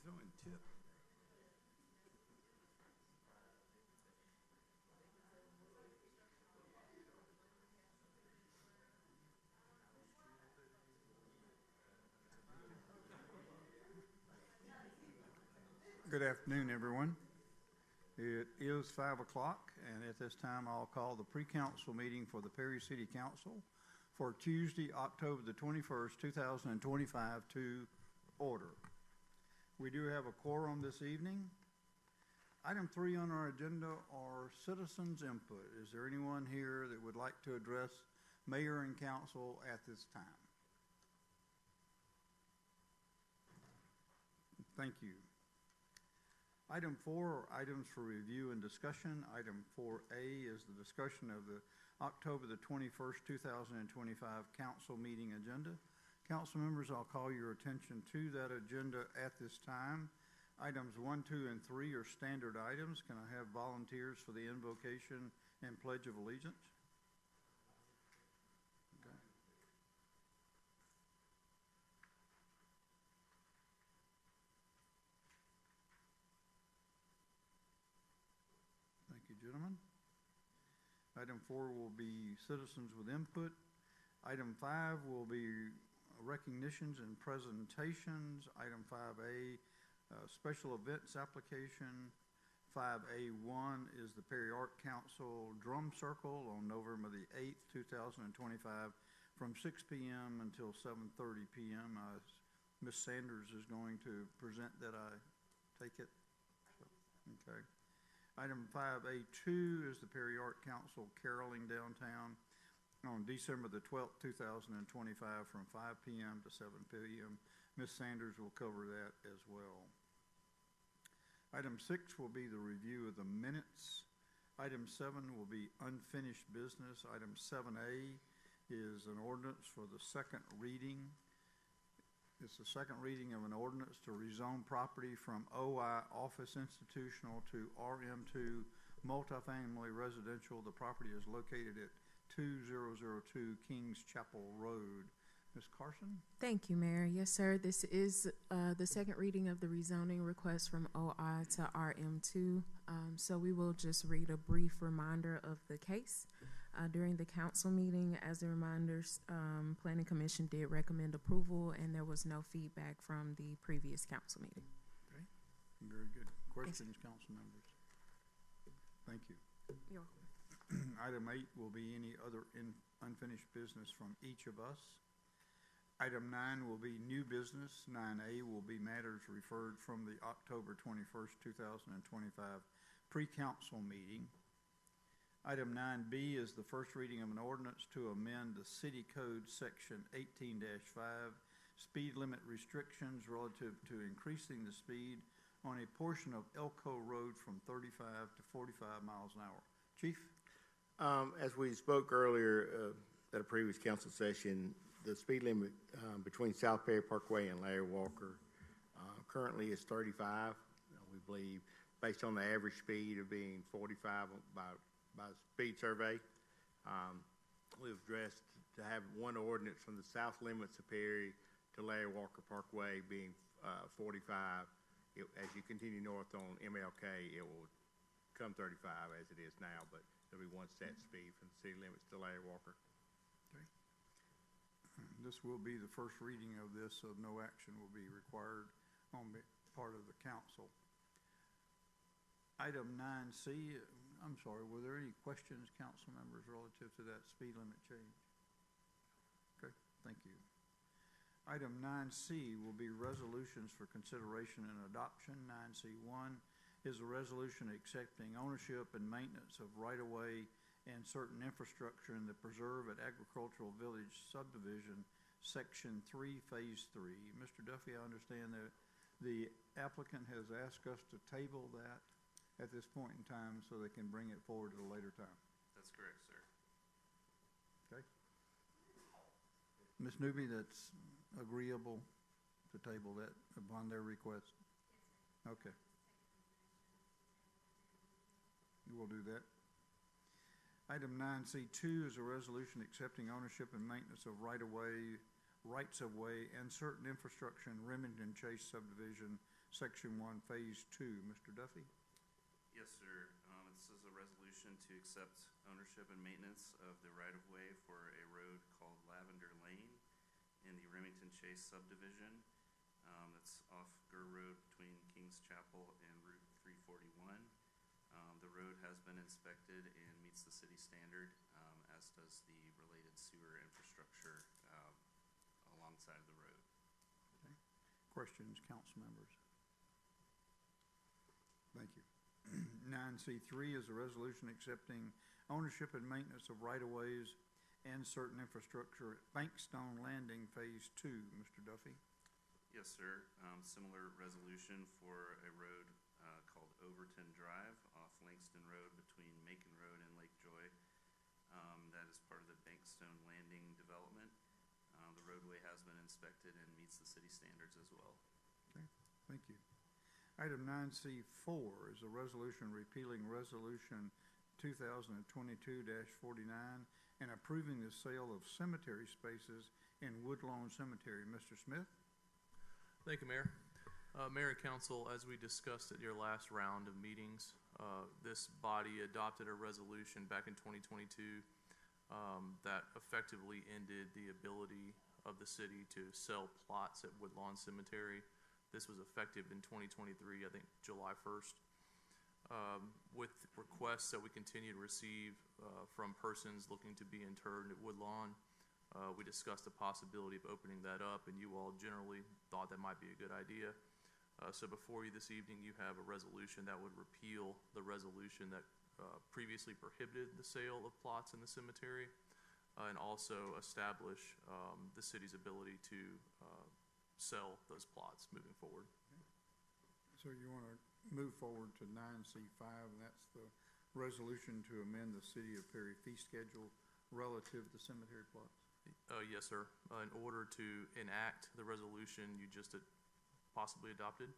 throwing tip? Good afternoon, everyone. It is 5 o'clock, and at this time I'll call the pre-council meeting for the Perry City Council for Tuesday, October the 21st, 2025 to order. We do have a quorum this evening. Item 3 on our agenda are citizens' input. Is there anyone here that would like to address mayor and council at this time? Thank you. Item 4 are items for review and discussion. Item 4A is the discussion of the October the 21st, 2025 council meeting agenda. Council members, I'll call your attention to that agenda at this time. Items 1, 2, and 3 are standard items. Can I have volunteers for the invocation and pledge of allegiance? Okay. Thank you, gentlemen. Item 4 will be citizens with input. Item 5 will be recognitions and presentations. Item 5A, special events application. 5A1 is the Perry Art Council Drum Circle on November the 8th, 2025 from 6 p.m. until 7:30 p.m. Ms. Sanders is going to present that, I take it? Okay. Item 5A2 is the Perry Art Council Caroling Downtown on December the 12th, 2025 from 5 p.m. to 7 p.m. Ms. Sanders will cover that as well. Item 6 will be the review of the minutes. Item 7 will be unfinished business. Item 7A is an ordinance for the second reading. It's the second reading of an ordinance to rezone property from OI Office Institutional to RM2 Multifamily Residential. The property is located at 2002 Kings Chapel Road. Ms. Carson? Thank you, Mayor. Yes, sir. This is the second reading of the rezoning request from OI to RM2. So we will just read a brief reminder of the case. During the council meeting, as a reminder, Planning Commission did recommend approval, and there was no feedback from the previous council meeting. Okay, very good. Questions, council members? Thank you. You're welcome. Item 8 will be any other unfinished business from each of us. Item 9 will be new business. 9A will be matters referred from the October 21st, 2025 pre-council meeting. Item 9B is the first reading of an ordinance to amend the City Code Section 18-5 speed limit restrictions relative to increasing the speed on a portion of Elko Road from 35 to 45 miles an hour. Chief? As we spoke earlier at a previous council session, the speed limit between South Perry Parkway and Larry Walker currently is 35. We believe, based on the average speed of being 45 by speed survey, we've addressed to have one ordinance from the south limits of Perry to Larry Walker Parkway being 45. As you continue north on MLK, it will come 35 as it is now, but there'll be one set speed from the city limits to Larry Walker. Okay. This will be the first reading of this, so no action will be required on the part of the council. Item 9C, I'm sorry, were there any questions, council members, relative to that speed limit change? Okay, thank you. Item 9C will be resolutions for consideration and adoption. 9C1 is a resolution accepting ownership and maintenance of right-of-way and certain infrastructure in the Preserve at Agricultural Village Subdivision, Section 3, Phase 3. Mr. Duffy, I understand that the applicant has asked us to table that at this point in time so they can bring it forward at a later time. That's correct, sir. Okay. Ms. Newby, that's agreeable to table that upon their request? Okay. We'll do that. Item 9C2 is a resolution accepting ownership and maintenance of right-of-way rights-of-way and certain infrastructure in Remington Chase subdivision, Section 1, Phase 2. Mr. Duffy? Yes, sir. This is a resolution to accept ownership and maintenance of the right-of-way for a road called Lavender Lane in the Remington Chase subdivision. That's off Gurr Road between Kings Chapel and Route 341. The road has been inspected and meets the city standard, as does the related sewer infrastructure alongside the road. Okay. Questions, council members? Thank you. 9C3 is a resolution accepting ownership and maintenance of right-of-ways and certain infrastructure at Bankstone Landing Phase 2. Mr. Duffy? Yes, sir. Similar resolution for a road called Overton Drive off Langston Road between Macon Road and Lake Joy. That is part of the Bankstone Landing development. The roadway has been inspected and meets the city standards as well. Okay, thank you. Item 9C4 is a resolution repealing Resolution 2022-49 and approving the sale of cemetery spaces in Woodlawn Cemetery. Mr. Smith? Thank you, Mayor. Mayor and Council, as we discussed at your last round of meetings, this body adopted a resolution back in 2022 that effectively ended the ability of the city to sell plots at Woodlawn Cemetery. This was effective in 2023, I think July 1st. With requests that we continue to receive from persons looking to be interred at Woodlawn, we discussed the possibility of opening that up, and you all generally thought that might be a good idea. So before you this evening, you have a resolution that would repeal the resolution that previously prohibited the sale of plots in the cemetery, and also establish the city's ability to sell those plots moving forward. So you want to move forward to 9C5, and that's the resolution to amend the City of Perry fee schedule relative to cemetery plots? Yes, sir. In order to enact the resolution you just possibly adopted,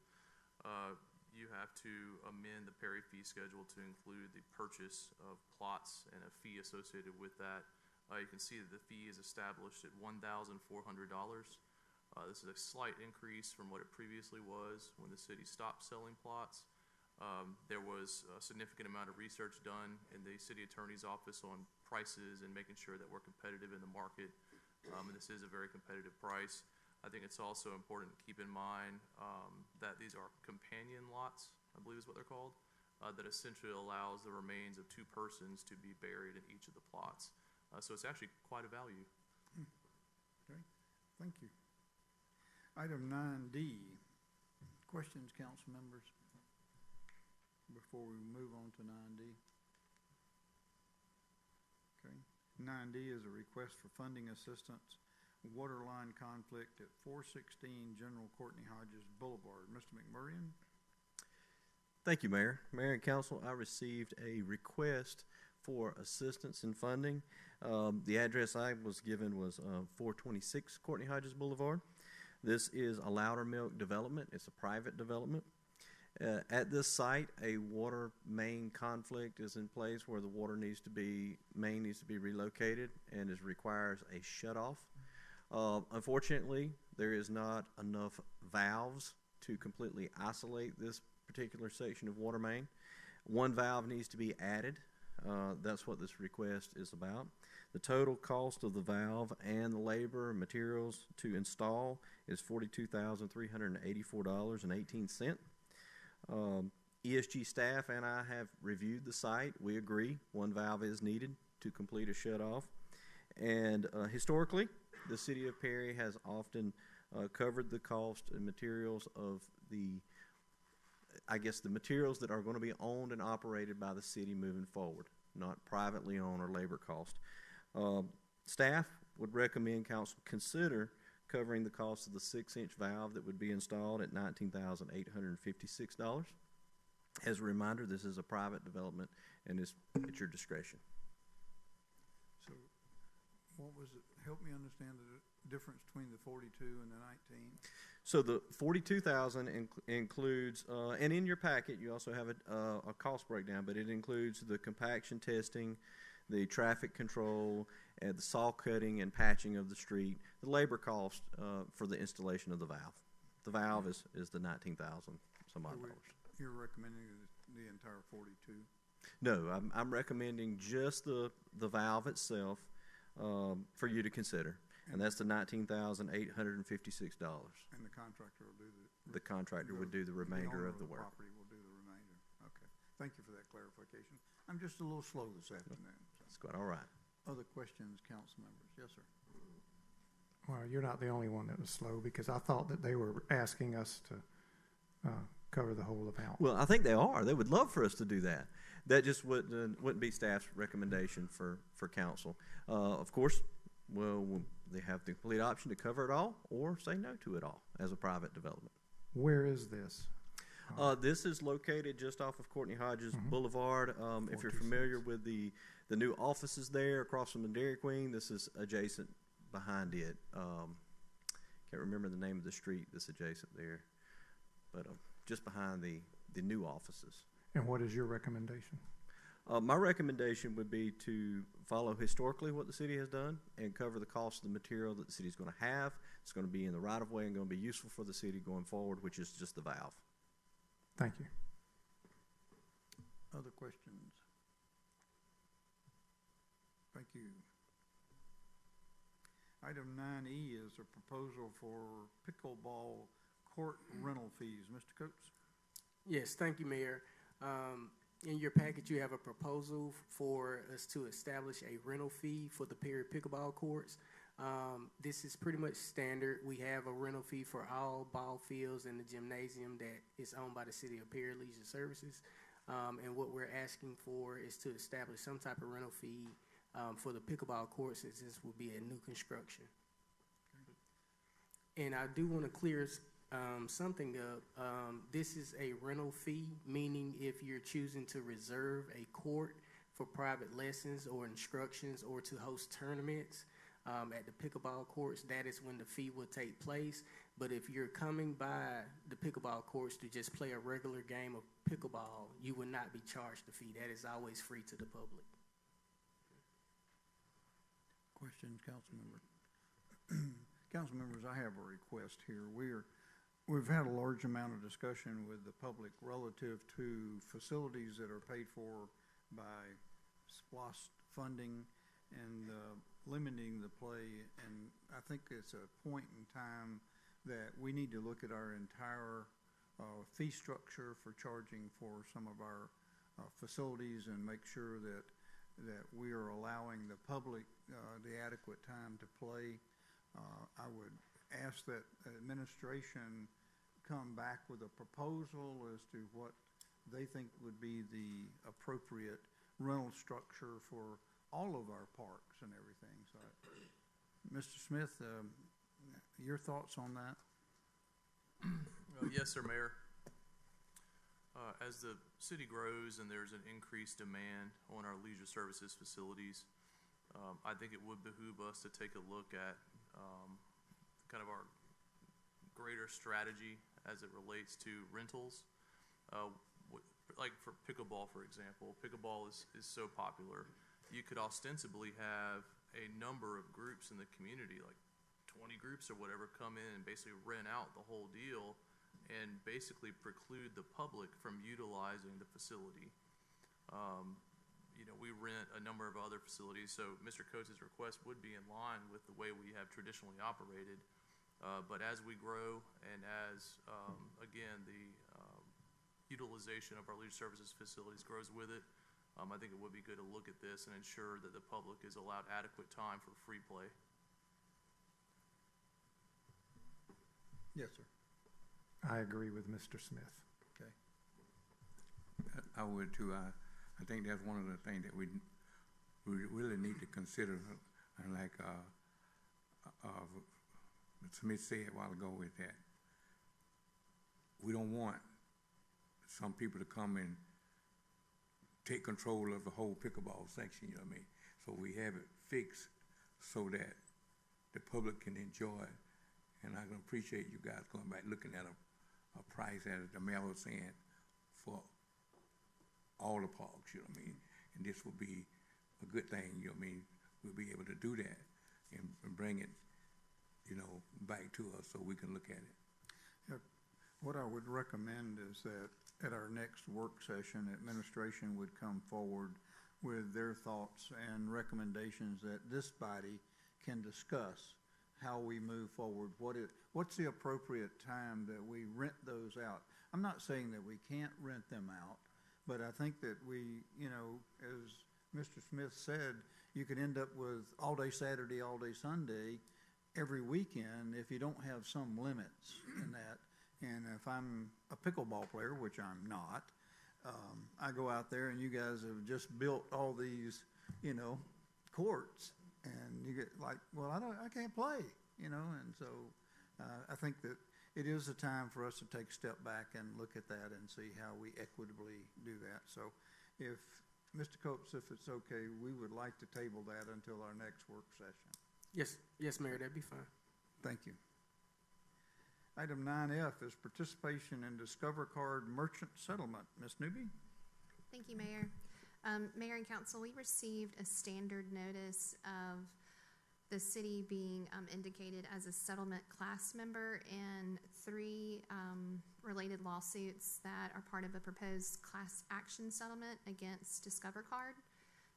you have to amend the Perry fee schedule to include the purchase of plots and a fee associated with that. You can see that the fee is established at $1,400. This is a slight increase from what it previously was when the city stopped selling plots. There was a significant amount of research done in the city attorney's office on prices and making sure that we're competitive in the market. And this is a very competitive price. I think it's also important to keep in mind that these are companion lots, I believe is what they're called, that essentially allows the remains of two persons to be buried in each of the plots. So it's actually quite a value. Okay, thank you. Item 9D, questions, council members, before we move on to 9D? Okay, 9D is a request for funding assistance, water line conflict at 416 General Courtney Hodges Boulevard. Mr. McMurrian? Thank you, Mayor. Mayor and Council, I received a request for assistance in funding. The address I was given was 426 Courtney Hodges Boulevard. This is a Loudermilk development. It's a private development. At this site, a water main conflict is in place where the main needs to be relocated, and it requires a shutoff. Unfortunately, there is not enough valves to completely isolate this particular section of water main. One valve needs to be added. That's what this request is about. The total cost of the valve and the labor and materials to install is $42,384.18. ESG staff and I have reviewed the site. We agree one valve is needed to complete a shutoff. And historically, the City of Perry has often covered the cost and materials of the materials that are going to be owned and operated by the city moving forward, not privately owned or labor cost. Staff would recommend council consider covering the cost of the 6-inch valve that would be installed at $19,856. As a reminder, this is a private development and it's at your discretion. So what was it? Help me understand the difference between the 42 and the 19. So the $42,000 includes, and in your packet you also have a cost breakdown, but it includes the compaction testing, the traffic control, and the saw cutting and patching of the street, the labor cost for the installation of the valve. The valve is the 19,000 some odd dollars. You're recommending the entire 42? No, I'm recommending just the valve itself for you to consider, and that's the $19,856. And the contractor will do The contractor would do the remainder of the work. property will do the remainder. Okay. Thank you for that clarification. I'm just a little slow this afternoon. That's quite all right. Other questions, council members? Yes, sir. Well, you're not the only one that was slow, because I thought that they were asking us to cover the whole amount. Well, I think they are. They would love for us to do that. That just wouldn't be staff's recommendation for council. Of course, well, they have the complete option to cover it all or say no to it all as a private development. Where is this? This is located just off of Courtney Hodges Mhm. Boulevard. If you're 426. familiar with the new offices there across from the Dairy Queen, this is adjacent behind it. Can't remember the name of the street that's adjacent there, but just behind the new offices. And what is your recommendation? My recommendation would be to follow historically what the city has done and cover the cost of the material that the city is going to have. It's going to be in the right of way and going to be useful for the city going forward, which is just the valve. Thank you. Other questions? Thank you. Item 9E is a proposal for pickleball court rental fees. Mr. Coates? Yes, thank you, Mayor. In your package, you have a proposal for us to establish a rental fee for the Perry pickleball courts. This is pretty much standard. We have a rental fee for all ball fields in the gymnasium that is owned by the City of Perry Leisure Services. And what we're asking for is to establish some type of rental fee for the pickleball courts, as this will be a new construction. And I do want to clear something up. This is a rental fee, meaning if you're choosing to reserve a court for private lessons or instructions or to host tournaments at the pickleball courts, that is when the fee will take place. But if you're coming by the pickleball courts to just play a regular game of pickleball, you will not be charged the fee. That is always free to the public. Questions, council member? Council members, I have a request here. We've had a large amount of discussion with the public relative to facilities that are paid for by SPLOST funding and limiting the play. And I think it's a point in time that we need to look at our entire fee structure for charging for some of our facilities and make sure that we are allowing the public the adequate time to play. I would ask that administration come back with a proposal as to what they think would be the appropriate rental structure for all of our parks and everything. So, Mr. Smith, your thoughts on that? Yes, sir, Mayor. As the city grows and there's an increased demand on our leisure services facilities, I think it would behoove us to take a look at kind of our greater strategy as it relates to rentals. Like for pickleball, for example, pickleball is so popular. You could ostensibly have a number of groups in the community, like 20 groups or whatever, come in and basically rent out the whole deal and basically preclude the public from utilizing the facility. You know, we rent a number of other facilities, so Mr. Coates' request would be in line with the way we have traditionally operated. But as we grow and as, again, the utilization of our leisure services facilities grows with it, I think it would be good to look at this and ensure that the public is allowed adequate time for free play. Yes, sir. I agree with Mr. Smith. Okay. I would too. I think that's one of the things that we really need to consider. And like Smith said a while ago, is that we don't want some people to come and take control of the whole pickleball section, you know what I mean? So we have it fixed so that the public can enjoy it. And I can appreciate you guys going back looking at a price, as the mayor was saying, for all the parks, you know what I mean? And this will be a good thing, you know what I mean? We'll be able to do that and bring it, you know, back to us so we can look at it. What I would recommend is that at our next work session, administration would come forward with their thoughts and recommendations that this body can discuss how we move forward. What's the appropriate time that we rent those out? I'm not saying that we can't rent them out, but I think that we, you know, as Mr. Smith said, you could end up with all day Saturday, all day Sunday, every weekend if you don't have some limits in that. And if I'm a pickleball player, which I'm not, I go out there and you guys have just built all these, you know, courts, and you get like, well, I can't play, you know, and so I think that it is a time for us to take a step back and look at that and see how we equitably do that. So if, Mr. Copes, if it's okay, we would like to table that until our next work session. Yes, Mayor, that'd be fine. Thank you. Item 9F is participation in Discover Card Merchant Settlement. Ms. Newby? Thank you, Mayor. Mayor and Council, we received a standard notice of the city being indicated as a settlement class member in 3 related lawsuits that are part of a proposed class action settlement against Discover Card.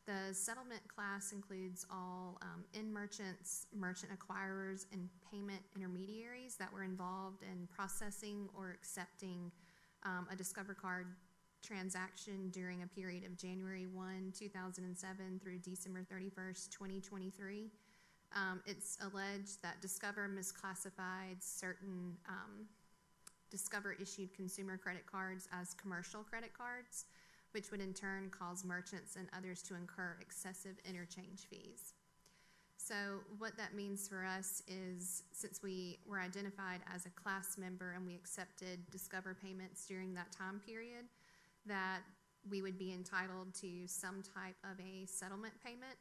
The settlement class includes all end merchants, merchant acquirers, and payment intermediaries that were involved in processing or accepting a Discover Card transaction during a period of January 1, 2007 through December 31st, 2023. It's alleged that Discover misclassified certain Discover-issued consumer credit cards as commercial credit cards, which would in turn cause merchants and others to incur excessive interchange fees. So what that means for us is, since we were identified as a class member and we accepted Discover payments during that time period, that we would be entitled to some type of a settlement payment.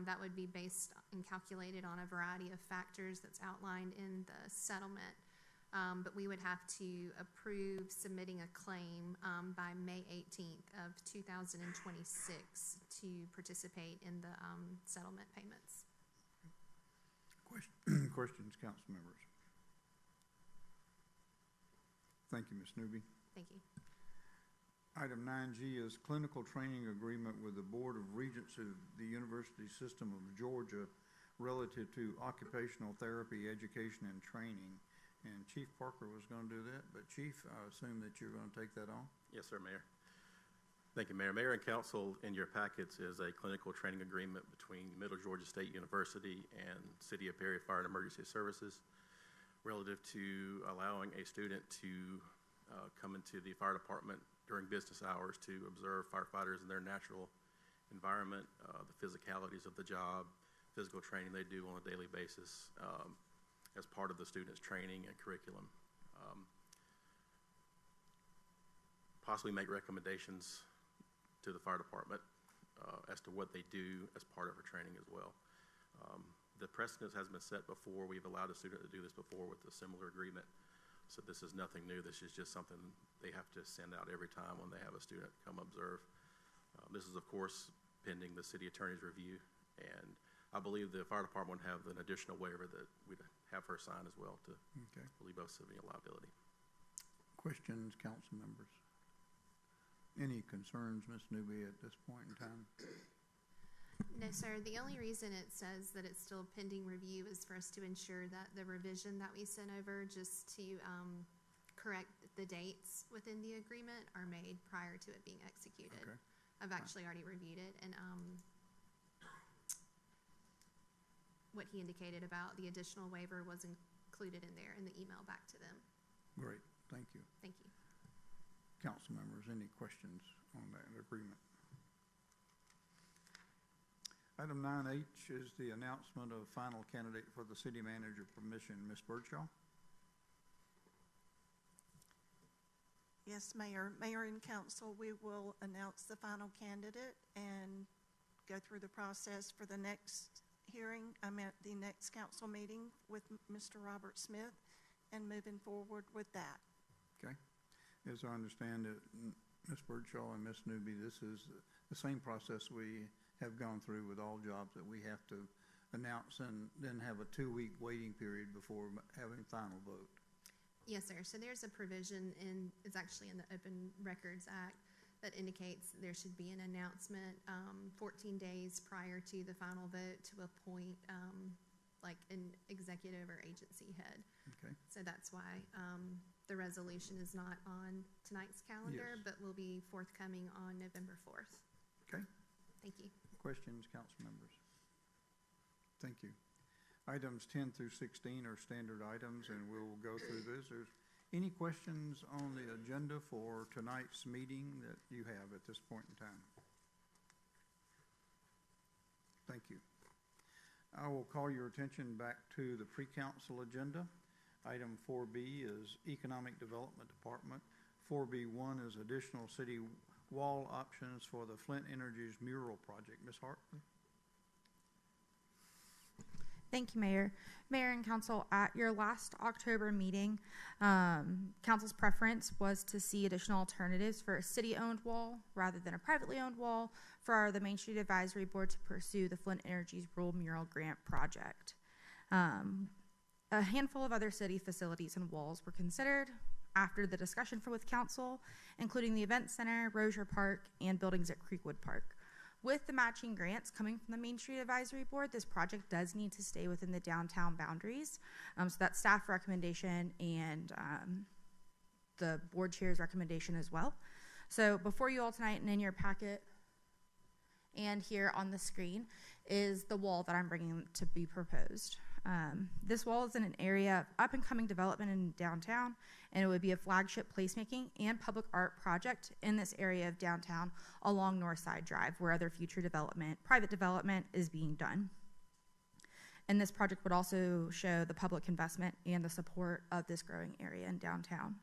That would be based and calculated on a variety of factors that's outlined in the settlement. But we would have to approve submitting a claim by May 18th of 2026 to participate in the settlement payments. Questions, council members? Thank you, Ms. Newby. Thank you. Item 9G is clinical training agreement with the Board of Regents of the University System of Georgia relative to occupational therapy education and training. And Chief Parker was going to do that, but Chief, I assume that you're going to take that on? Yes, sir, Mayor. Thank you, Mayor. Mayor and Council, in your packets is a clinical training agreement between Middle Georgia State University and City of Perry Fire and Emergency Services relative to allowing a student to come into the fire department during business hours to observe firefighters in their natural environment, the physicalities of the job, physical training they do on a daily basis as part of the student's training and curriculum. Possibly make recommendations to the fire department as to what they do as part of her training as well. The precedent has been set before. We've allowed a student to do this before with a similar agreement. So this is nothing new. This is just something they have to send out every time when they have a student come observe. This is, of course, pending the city attorney's review. And I believe the fire department would have an additional waiver that we'd have her sign as well to relieve us of any liability. Questions, council members? Any concerns, Ms. Newby, at this point in time? No, sir. The only reason it says that it's still pending review is for us to ensure that the revision that we sent over just to correct the dates within the agreement are made prior to it being executed. Okay. I've actually already reviewed it, and what he indicated about the additional waiver was included in there in the email back to them. Great. Thank you. Thank you. Council members, any questions on that agreement? Item 9H is the announcement of final candidate for the city manager permission. Ms. Birdshaw? Yes, Mayor. Mayor and Council, we will announce the final candidate and go through the process for the next hearing. I'm at the next council meeting with Mr. Robert Smith and moving forward with that. Okay. As I understand it, Ms. Birdshaw and Ms. Newby, this is the same process we have gone through with all jobs, that we have to announce and then have a 2-week waiting period before having final vote. Yes, sir. So there's a provision it's actually in the Open Records Act that indicates there should be an announcement 14 days prior to the final vote to appoint like an executive or agency head. Okay. So that's why the resolution is not on tonight's calendar, Yes. but will be forthcoming on November 4th. Okay. Thank you. Questions, council members? Thank you. Items 10 through 16 are standard items, and we'll go through this. There's any questions on the agenda for tonight's meeting that you have at this point in time? Thank you. I will call your attention back to the pre-council agenda. Item 4B is Economic Development Department. 4B1 is additional city wall options for the Flint Energy's mural project. Ms. Hartley? Thank you, Mayor. Mayor and Council, at your last October meeting, Council's preference was to see additional alternatives for a city-owned wall rather than a privately owned wall for the Main Street Advisory Board to pursue the Flint Energy's Rural Mural Grant Project. A handful of other city facilities and walls were considered after the discussion with Council, including the Event Center, Rozier Park, and buildings at Creekwood Park. With the matching grants coming from the Main Street Advisory Board, this project does need to stay within the downtown boundaries. So that's staff recommendation and the board chair's recommendation as well. So before you all tonight and in your packet and here on the screen is the wall that I'm bringing to be proposed. This wall is in an area of up-and-coming development in downtown, and it would be a flagship placemaking and public art project in this area of downtown along Northside Drive, where other future development, private development, is being done. And this project would also show the public investment and the support of this growing area in downtown.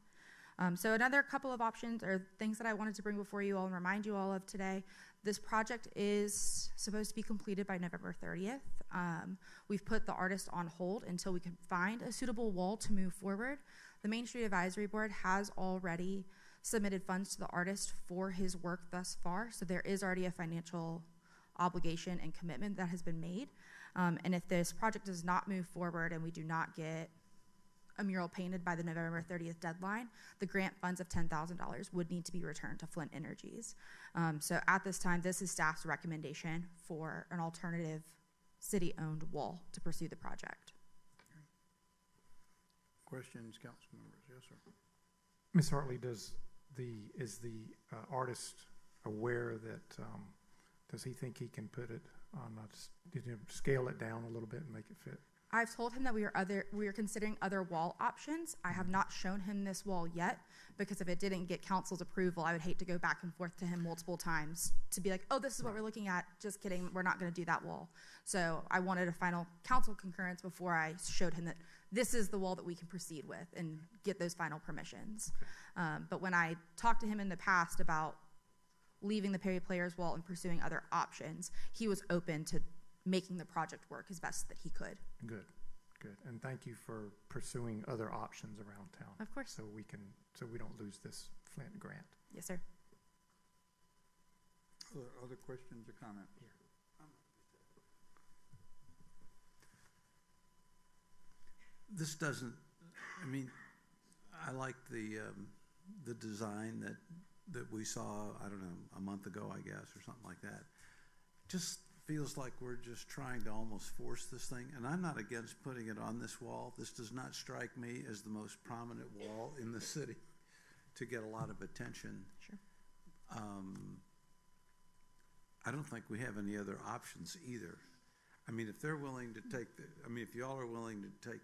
So another couple of options or things that I wanted to bring before you all and remind you all of today. This project is supposed to be completed by November 30th. We've put the artist on hold until we can find a suitable wall to move forward. The Main Street Advisory Board has already submitted funds to the artist for his work thus far, so there is already a financial obligation and commitment that has been made. And if this project does not move forward and we do not get a mural painted by the November 30th deadline, the grant funds of $10,000 would need to be returned to Flint Energies. So at this time, this is staff's recommendation for an alternative city-owned wall to pursue the project. Questions, council members? Yes, sir. Ms. Hartley, is the artist aware that, does he think he can put it on, scale it down a little bit and make it fit? I've told him that we are considering other wall options. I have not shown him this wall yet, because if it didn't get council's approval, I would hate to go back and forth to him multiple times to be like, oh, this is what we're looking at. Just kidding, we're not going to do that wall. So I wanted a final council concurrence before I showed him that this is the wall that we can proceed with and get those final permissions. But when I talked to him in the past about leaving the Perry Players Wall and pursuing other options, he was open to making the project work as best that he could. Good, good. And thank you for pursuing other options around town. Of course. So we don't lose this Flint grant. Yes, sir. Other questions or comments? This doesn't, I mean, I like the design that we saw, I don't know, a month ago, I guess, or something like that. Just feels like we're just trying to almost force this thing, and I'm not against putting it on this wall. This does not strike me as the most prominent wall in the city to get a lot of attention. Sure. I don't think we have any other options either. I mean, if they're willing to take if y'all are willing to take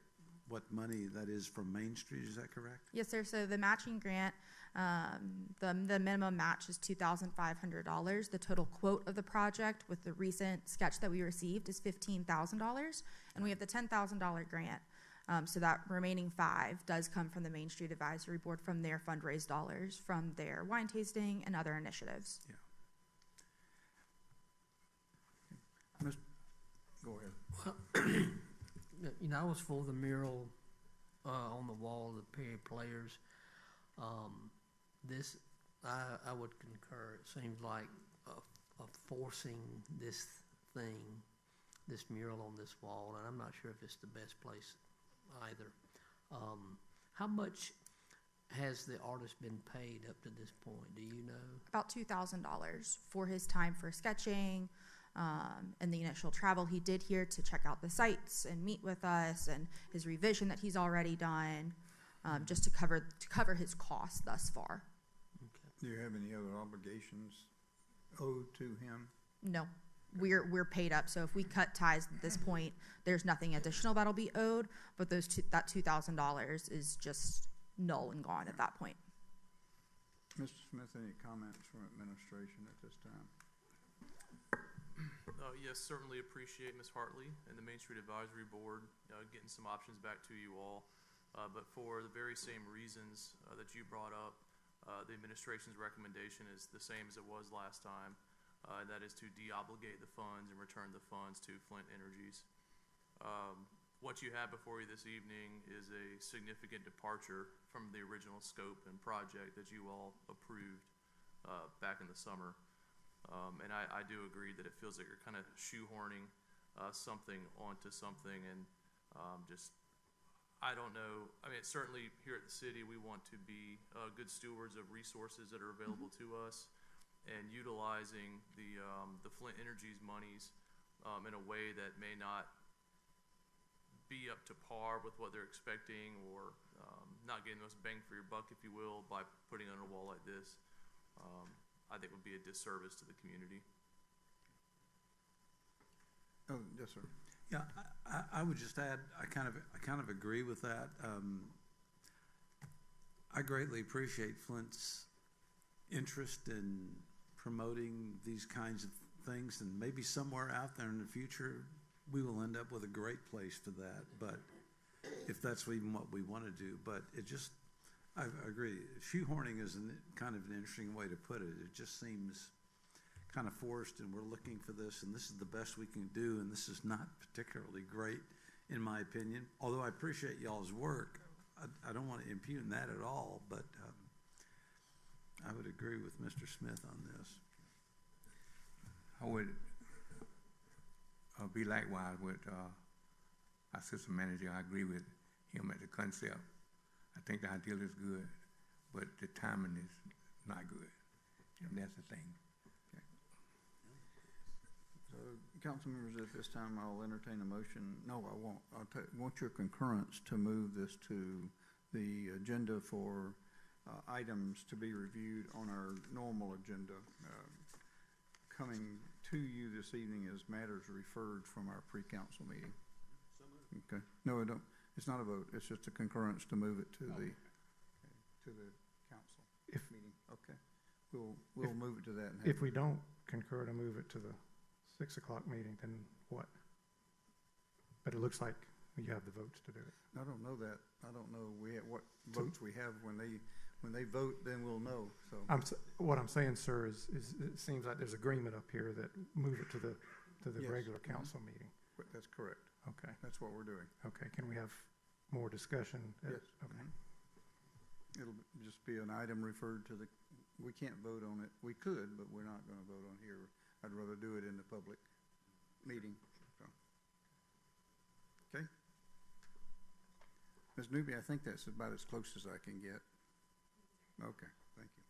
what money that is from Main Street, is that correct? Yes, sir. So the matching grant, the minimum match is $2,500. The total quote of the project with the recent sketch that we received is $15,000, and we have the $10,000 grant. So that remaining $5,000 does come from the Main Street Advisory Board from their fundraised dollars, from their wine tasting and other initiatives. Yeah. Go ahead. You know, I was for the mural on the wall of the Perry Players. This, I would concur. It seems like forcing this thing, this mural on this wall, and I'm not sure if it's the best place either. How much has the artist been paid up to this point? Do you know? About $2,000 for his time for sketching, and the initial travel he did here to check out the sites and meet with us, and his revision that he's already done, just to cover his costs thus far. Okay. Do you have any other obligations owed to him? No, we're paid up. So if we cut ties at this point, there's nothing additional that'll be owed. But that $2,000 is just null and gone at that point. Mr. Smith, any comments from administration at this time? Yes, certainly appreciate Ms. Hartley and the Main Street Advisory Board getting some options back to you all. But for the very same reasons that you brought up, the administration's recommendation is the same as it was last time. That is to de-obligate the funds and return the funds to Flint Energies. What you have before you this evening is a significant departure from the original scope and project that you all approved back in the summer. And I do agree that it feels like you're kind of shoehorning something onto something, and I don't know. I mean, certainly here at the city, we want to be good stewards of resources that are available to us, and utilizing the Flint Energies monies in a way that may not be up to par with what they're expecting, or not getting the most bang for your buck, if you will, by putting it on a wall like this. I think would be a disservice to the community. Oh, yes, sir. Yeah, I would just add, I kind of agree with that. I greatly appreciate Flint's interest in promoting these kinds of things, and maybe somewhere out there in the future, we will end up with a great place for that. But if that's even what we want to do, but it just, I agree. Shoehorning is kind of an interesting way to put it. It just seems kind of forced, and we're looking for this, and this is the best we can do, and this is not particularly great, in my opinion. Although I appreciate y'all's work, I don't want to impugn that at all, but I would agree with Mr. Smith on this. I would be likewise with our assistant manager. I agree with him at the concept. I think the ideal is good, but the timing is not good, and that's the thing. Okay. So, council members, at this time, I'll entertain a motion. No, I won't. Want your concurrence to move this to the agenda for items to be reviewed on our normal agenda. Coming to you this evening as matters referred from our pre-council meeting. Okay. No, I don't. It's not a vote. It's just a concurrence to move it to the council meeting. Okay. We'll move it to that. If we don't concur to move it to the 6 o'clock meeting, then what? But it looks like you have the votes to do it. I don't know that. I don't know what votes we have when they vote. Then we'll know. So what I'm saying, sir, is it seems like there's agreement up here that move it to the Yes. regular council meeting. That's correct. Okay. That's what we're doing. Okay. Can we have more discussion? Yes. Okay. It'll just be an item referred to we can't vote on it. We could, but we're not going to vote on here. I'd rather do it in the public meeting. So. Okay. Ms. Newby, I think that's about as close as I can get. Okay, thank you.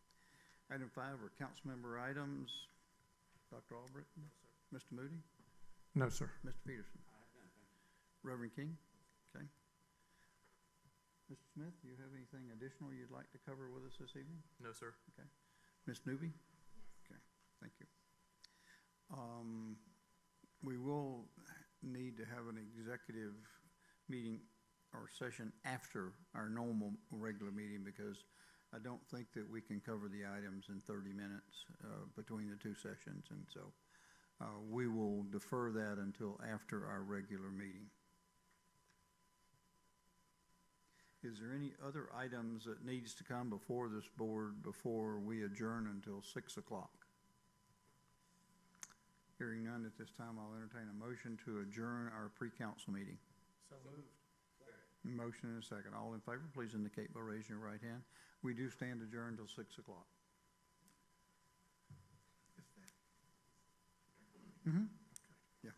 Item 5 are council member items. Dr. Albritton? No, sir. Mr. Moody? No, sir. Mr. Peterson? I have none, thank you. Reverend King? Okay. Mr. Smith, do you have anything additional you'd like to cover with us this evening? No, sir. Okay. Ms. Newby? Yes. Okay, thank you. We will need to have an executive meeting or session after our normal regular meeting, because I don't think that we can cover the items in 30 minutes between the two sessions, and so we will defer that until after our regular meeting. Is there any other items that needs to come before this board before we adjourn until 6 o'clock? Hearing none at this time, I'll entertain a motion to adjourn our pre-council meeting. So moved. Motion and a second. All in favor, please indicate by raising your right hand. We do stand adjourned until 6 o'clock. Mm-hmm. Yeah.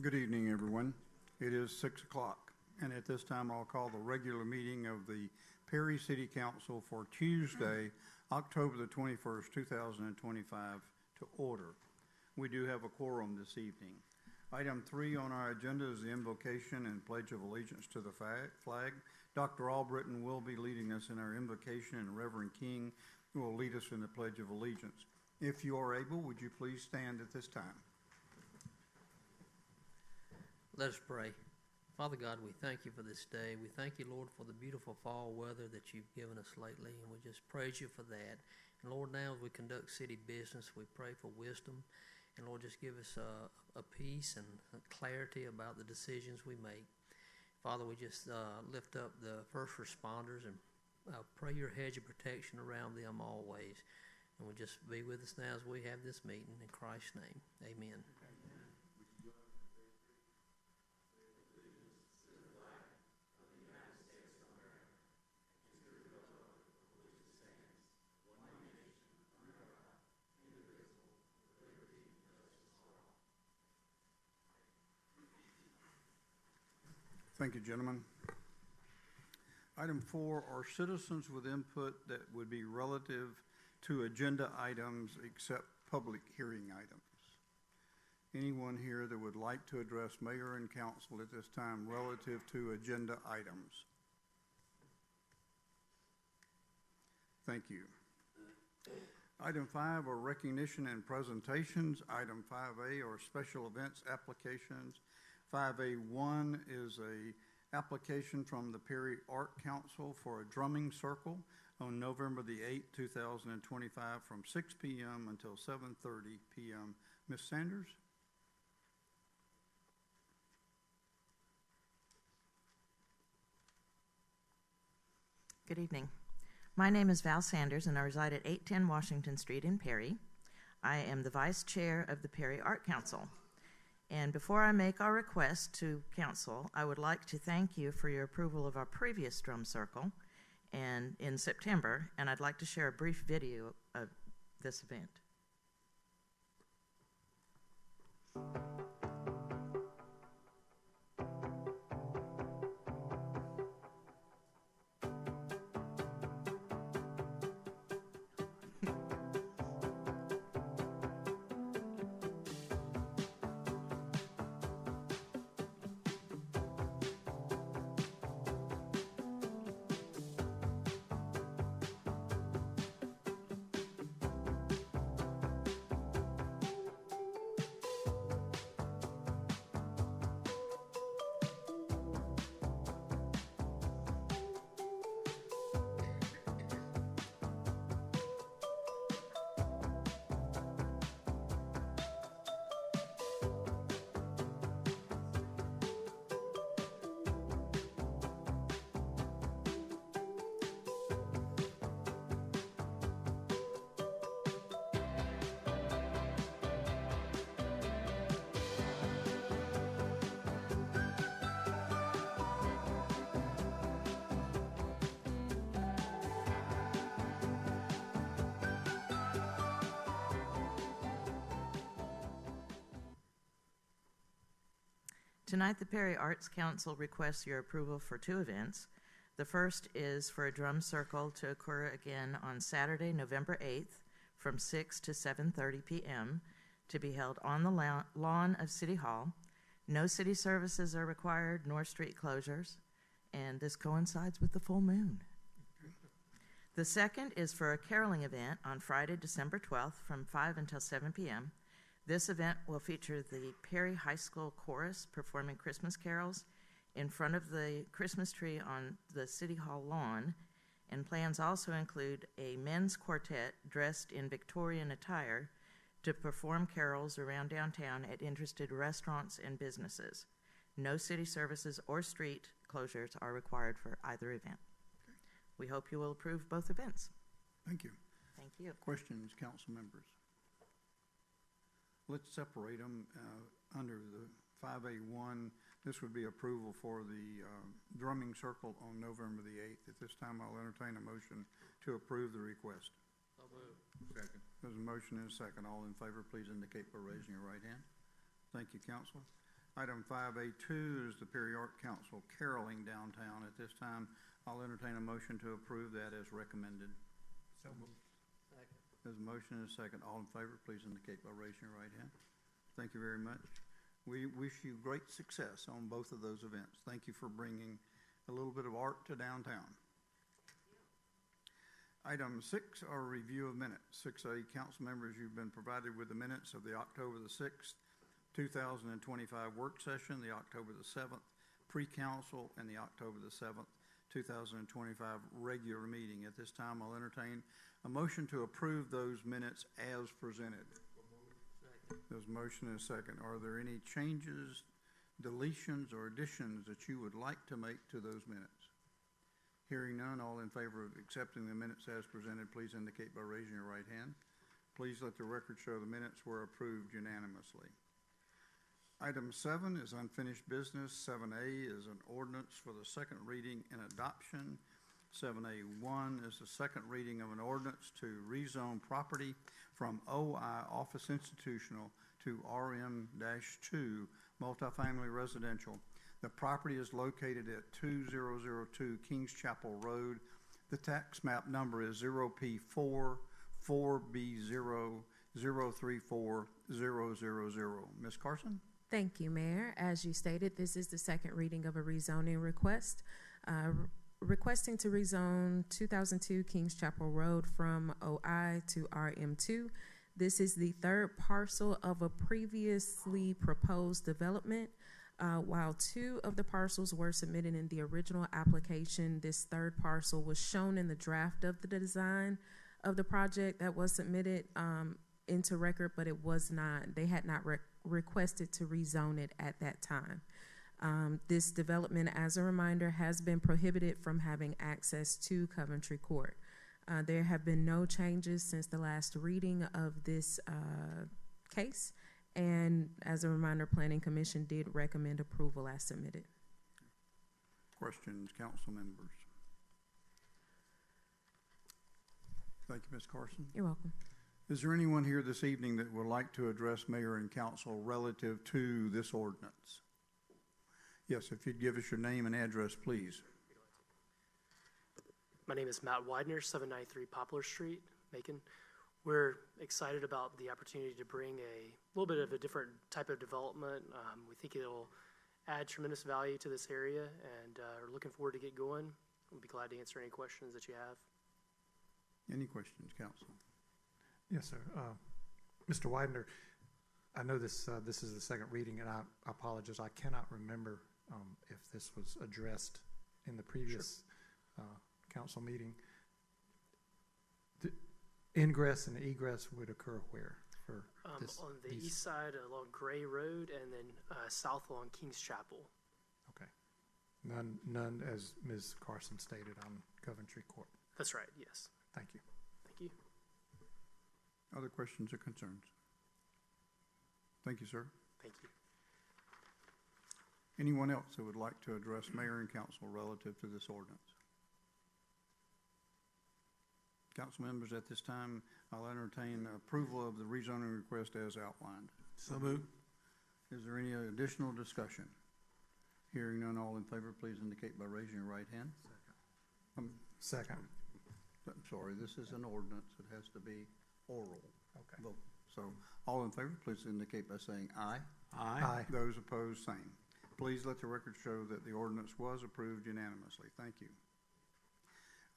Good evening, everyone. It is 6 o'clock, and at this time I'll call the regular meeting of the Perry City Council for Tuesday, October the 21st, 2025 to order. We do have a quorum this evening. Item 3 on our agenda is the invocation and pledge of allegiance to the flag. Dr. Albritton will be leading us in our invocation, and Reverend King will lead us in the pledge of allegiance. If you are able, would you please stand at this time? Let us pray. Father God, we thank you for this day. We thank you, Lord, for the beautiful fall weather that you've given us lately, and we just praise you for that. And Lord, now as we conduct city business, we pray for wisdom. And Lord, just give us a peace and a clarity about the decisions we make. Father, we just lift up the first responders and pray your hedge of protection around them always. And we just be with us now as we have this meeting. In Christ's name, amen. Thank you, gentlemen. Item 4 are citizens with input that would be relative to agenda items except public hearing items. Anyone here that would like to address mayor and council at this time relative to agenda items? Thank you. Item 5 are recognition and presentations. Item 5A are special events applications. 5A1 is a application from the Perry Art Council for a drumming circle on November the 8th, 2025 from 6 p.m. until 7:30 p.m. Ms. Sanders? Good evening. My name is Val Sanders, and I reside at 810 Washington Street in Perry. I am the vice chair of the Perry Art Council. And before I make our request to council, I would like to thank you for your approval of our previous drum circle and in September, and I'd like to share a brief video of this event. Tonight, the Perry Arts Council requests your approval for 2 events. The first is for a drum circle to occur again on Saturday, November 8th from 6 to 7:30 p.m. to be held on the lawn of City Hall. No city services are required, nor street closures, and this coincides with the full moon. The second is for a caroling event on Friday, December 12th from 5 until 7 p.m. This event will feature the Perry High School Chorus performing Christmas carols in front of the Christmas tree on the City Hall lawn, and plans also include a men's quartet dressed in Victorian attire to perform carols around downtown at interested restaurants and businesses. No city services or street closures are required for either event. Okay. We hope you will approve both events. Thank you. Thank you. Questions, council members? Let's separate them under the 5A1. This would be approval for the drumming circle on November the 8th. At this time, I'll entertain a motion to approve the request. So moved. Second. There's a motion and a second. All in favor, please indicate by raising your right hand. Thank you, council. Item 5A2 is the Perry Art Council caroling downtown. At this time, I'll entertain a motion to approve that as recommended. So moved. There's a motion and a second. All in favor, please indicate by raising your right hand. Thank you very much. We wish you great success on both of those events. Thank you for bringing a little bit of art to downtown. Item 6 are review of minutes. 6A, council members, you've been provided with the minutes of the October the 6th, 2025 work session, the October the 7th pre-council, and the October the 7th, 2025 regular meeting. At this time, I'll entertain a motion to approve those minutes as presented. There's a motion and a second. Are there any changes, deletions, or additions that you would like to make to those minutes? Hearing none, all in favor of accepting the minutes as presented, please indicate by raising your right hand. Please let the record show the minutes were approved unanimously. Item 7 is unfinished business. 7A is an ordinance for the second reading and adoption. 7A1 is the second reading of an ordinance to rezone property from OI Office Institutional to RM-2 multifamily residential. The property is located at 2002 Kings Chapel Road. The tax map number is 0P4 4B0 034 Ms. Carson? Thank you, Mayor. As you stated, this is the second reading of a rezoning request. Requesting to rezone 2002 Kings Chapel Road from OI to RM2. This is the third parcel of a previously proposed development. While 2 of the parcels were submitted in the original application, this third parcel was shown in the draft of the design of the project that was submitted into record, but it was not. They had not requested to rezone it at that time. This development, as a reminder, has been prohibited from having access to Coventry Court. There have been no changes since the last reading of this case, and as a reminder, Planning Commission did recommend approval as submitted. Questions, council members? Thank you, Ms. Carson. You're welcome. Is there anyone here this evening that would like to address mayor and council relative to this ordinance? Yes, if you'd give us your name and address, please. My name is Matt Widener, 793 Poplar Street, Macon. We're excited about the opportunity to bring a little bit of a different type of development. We think it'll add tremendous value to this area, and are looking forward to get going. We'll be glad to answer any questions that you have. Any questions, council? Yes, sir. Mr. Widener, I know this is the second reading, and I apologize. I cannot remember if this was addressed in the previous council meeting. The ingress and egress would occur where? For this, on the east side along Gray Road, and then south along Kings Chapel. Okay. None, as Ms. Carson stated, on Coventry Court. That's right, yes. Thank you. Thank you. Other questions or concerns? Thank you, sir. Thank you. Anyone else that would like to address mayor and council relative to this ordinance? Council members, at this time, I'll entertain approval of the rezoning request as outlined. So moved. Is there any additional discussion? Hearing none, all in favor, please indicate by raising your right hand. Second. I'm sorry, this is an ordinance. It has to be oral. Okay. Vote. So all in favor, please indicate by saying aye. Aye. Those opposed, same. Please let the record show that the ordinance was approved unanimously. Thank you.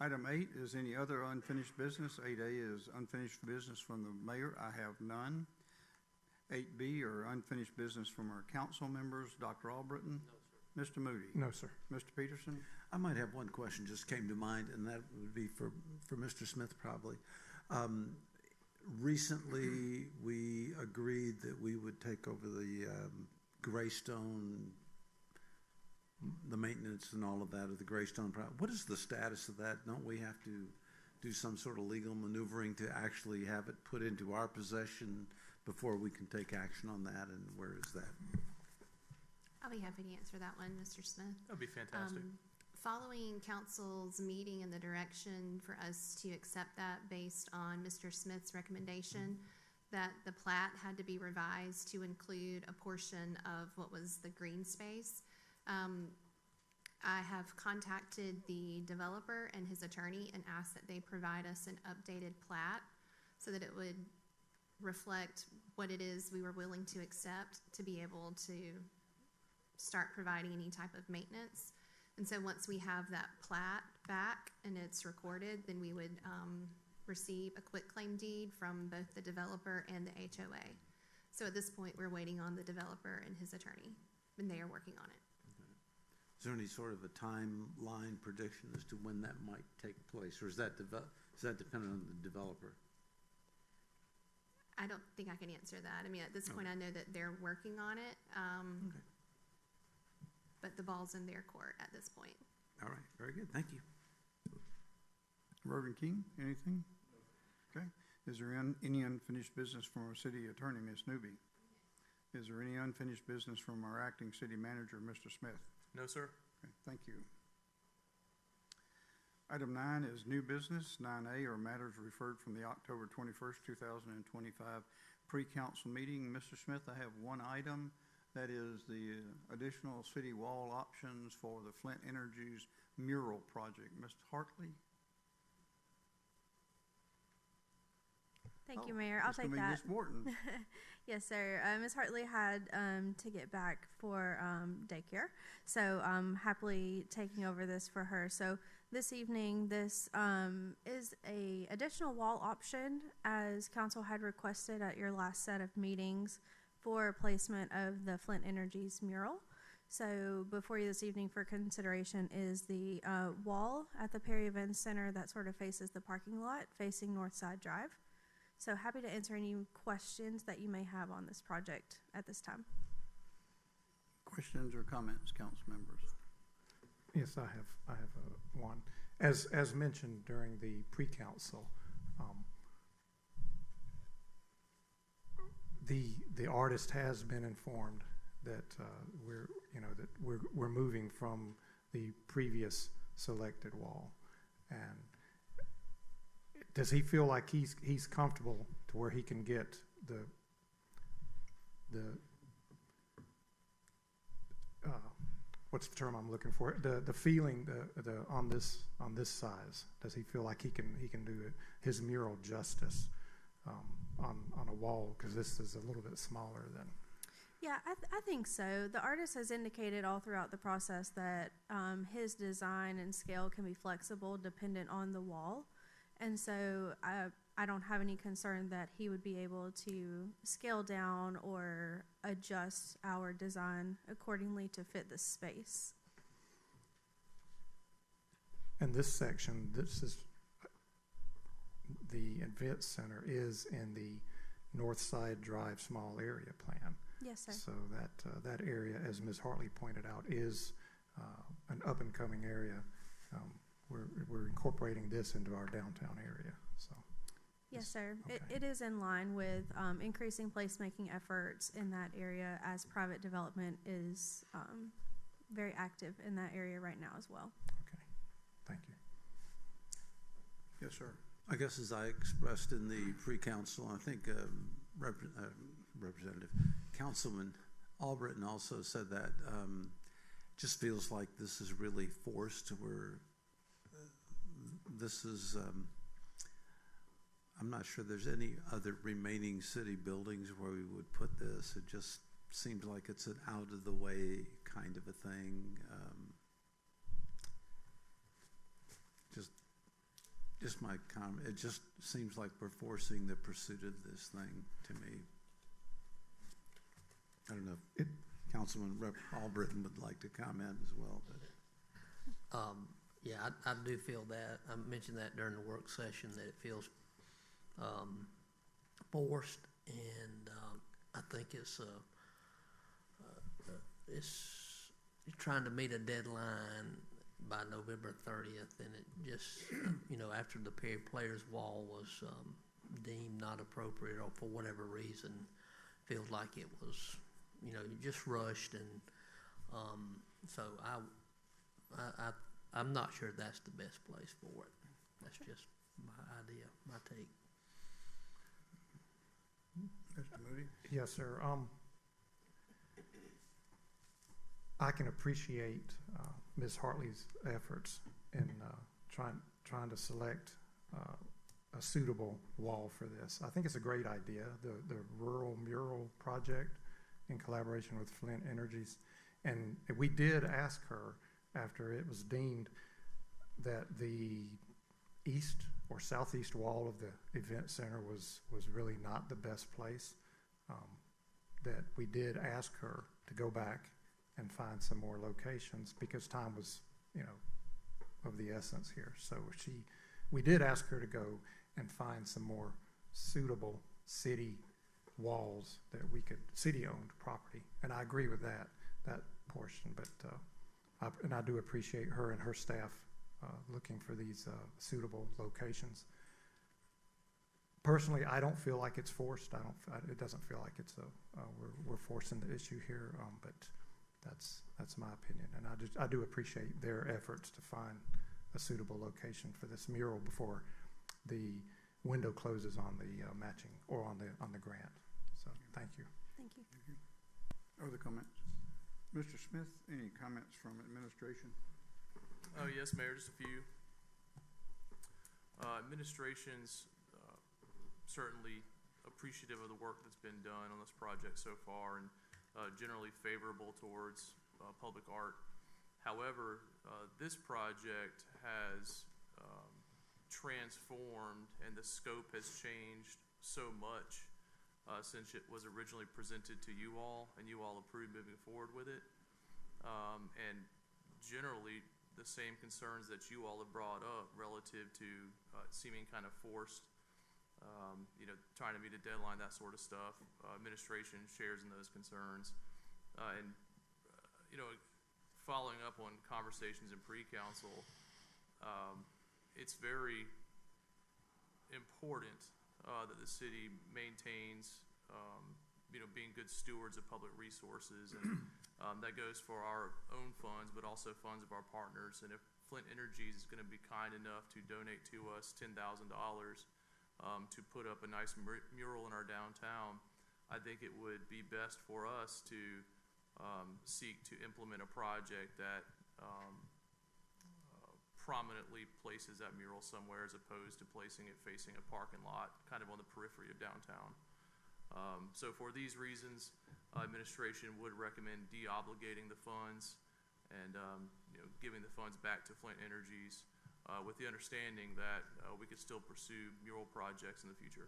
Item 8 is any other unfinished business. 8A is unfinished business from the mayor. I have none. 8B are unfinished business from our council members. Dr. Albritton? No, sir. Mr. Moody? No, sir. Mr. Peterson? I might have one question just came to mind, and that would be for Mr. Smith probably. Recently, we agreed that we would take over the Greystone, the maintenance and all of that of the Greystone project. What is the status of that? Don't we have to do some sort of legal maneuvering to actually have it put into our possession before we can take action on that, and where is that? I'll be happy to answer that one, Mr. Smith. That'd be fantastic. Following council's meeting and the direction for us to accept that based on Mr. Smith's recommendation, that the plat had to be revised to include a portion of what was the green space. I have contacted the developer and his attorney and asked that they provide us an updated plat so that it would reflect what it is we were willing to accept to be able to start providing any type of maintenance. And so once we have that plat back and it's recorded, then we would receive a quitclaim deed from both the developer and the HOA. So at this point, we're waiting on the developer and his attorney, and they are working on it. Is there any sort of a timeline prediction as to when that might take place, or is that dependent on the developer? I don't think I can answer that. I mean, at this point, I know that they're working on it, but the ball's in their court at this point. All right, very good. Thank you. Reverend King, anything? Okay. Is there any unfinished business from our city attorney, Ms. Newby? Is there any unfinished business from our acting city manager, Mr. Smith? No, sir. Okay, thank you. Item 9 is new business. 9A are matters referred from the October 21st, 2025 pre-council meeting. Mr. Smith, I have one item. That is the additional city wall options for the Flint Energy's mural project. Mr. Hartley? Thank you, Mayor. I'll take that. Ms. Morton. Yes, sir. Ms. Hartley had to get back for daycare, so I'm happily taking over this for her. So this evening, this is a additional wall option as council had requested at your last set of meetings for placement of the Flint Energy's mural. So before you this evening for consideration is the wall at the Perry Events Center that sort of faces the parking lot facing Northside Drive. So happy to answer any questions that you may have on this project at this time. Questions or comments, council members? Yes, I have one. As mentioned during the pre-council, the artist has been informed that we're moving from the previous selected wall, and does he feel like he's comfortable to where he can get the what's the term I'm looking for? The feeling on this size. Does he feel like he can do his mural justice on a wall? Because this is a little bit smaller than. Yeah, I think so. The artist has indicated all throughout the process that his design and scale can be flexible dependent on the wall. And so I don't have any concern that he would be able to scale down or adjust our design accordingly to fit the space. And this section, this is the event center is in the Northside Drive small area plan. Yes, sir. So that area, as Ms. Hartley pointed out, is an up and coming area. We're incorporating this into our downtown area. So. Yes, sir. Okay. It is in line with increasing placemaking efforts in that area as private development is very active in that area right now as well. Okay. Thank you. Yes, sir. I guess as I expressed in the pre-council, I think Representative Councilman Albritton also said that just feels like this is really forced where this is, I'm not sure there's any other remaining city buildings where we would put this. It just seems like it's an out of the way kind of a thing. Just my comment. It just seems like we're forcing the pursuit of this thing to me. I don't know if Councilman Albritton would like to comment as well. But. Yeah, I do feel that. I mentioned that during the work session that it feels forced, and I think it's trying to meet a deadline by November 30th, and it just, after the Players Wall was deemed not appropriate or for whatever reason, feels like it was, just rushed, and so I'm not sure that's the best place for it. That's just my idea, my take. Mr. Moody? Yes, sir. I can appreciate Ms. Hartley's efforts in trying to select a suitable wall for this. I think it's a great idea, the rural mural project in collaboration with Flint Energies. And we did ask her, after it was deemed that the east or southeast wall of the event center was really not the best place, that we did ask her to go back and find some more locations because time was, of the essence here. So we did ask her to go and find some more suitable city walls that we could, city-owned property. And I agree with that portion, but, and I do appreciate her and her staff looking for these suitable locations. Personally, I don't feel like it's forced. It doesn't feel like it's we're forcing the issue here, but that's my opinion. And I do appreciate their efforts to find a suitable location for this mural before the window closes on the matching or on the grant. So thank you. Thank you. Other comments? Mr. Smith, any comments from administration? Oh, yes, Mayor, just a few. Administration's certainly appreciative of the work that's been done on this project so far and generally favorable towards public art. However, this project has transformed and the scope has changed so much since it was originally presented to you all and you all approved moving forward with it. And generally the same concerns that you all have brought up relative to seeming kind of forced, trying to meet a deadline, that sort of stuff. Administration shares in those concerns. Following up on conversations in pre-council, it's very important that the city maintains, being good stewards of public resources, and that goes for our own funds, but also funds of our partners. And if Flint Energies is going to be kind enough to donate to us $10,000 to put up a nice mural in our downtown, I think it would be best for us to seek to implement a project that prominently places that mural somewhere as opposed to placing it facing a parking lot kind of on the periphery of downtown. So for these reasons, administration would recommend de-obligating the funds and giving the funds back to Flint Energies with the understanding that we could still pursue mural projects in the future.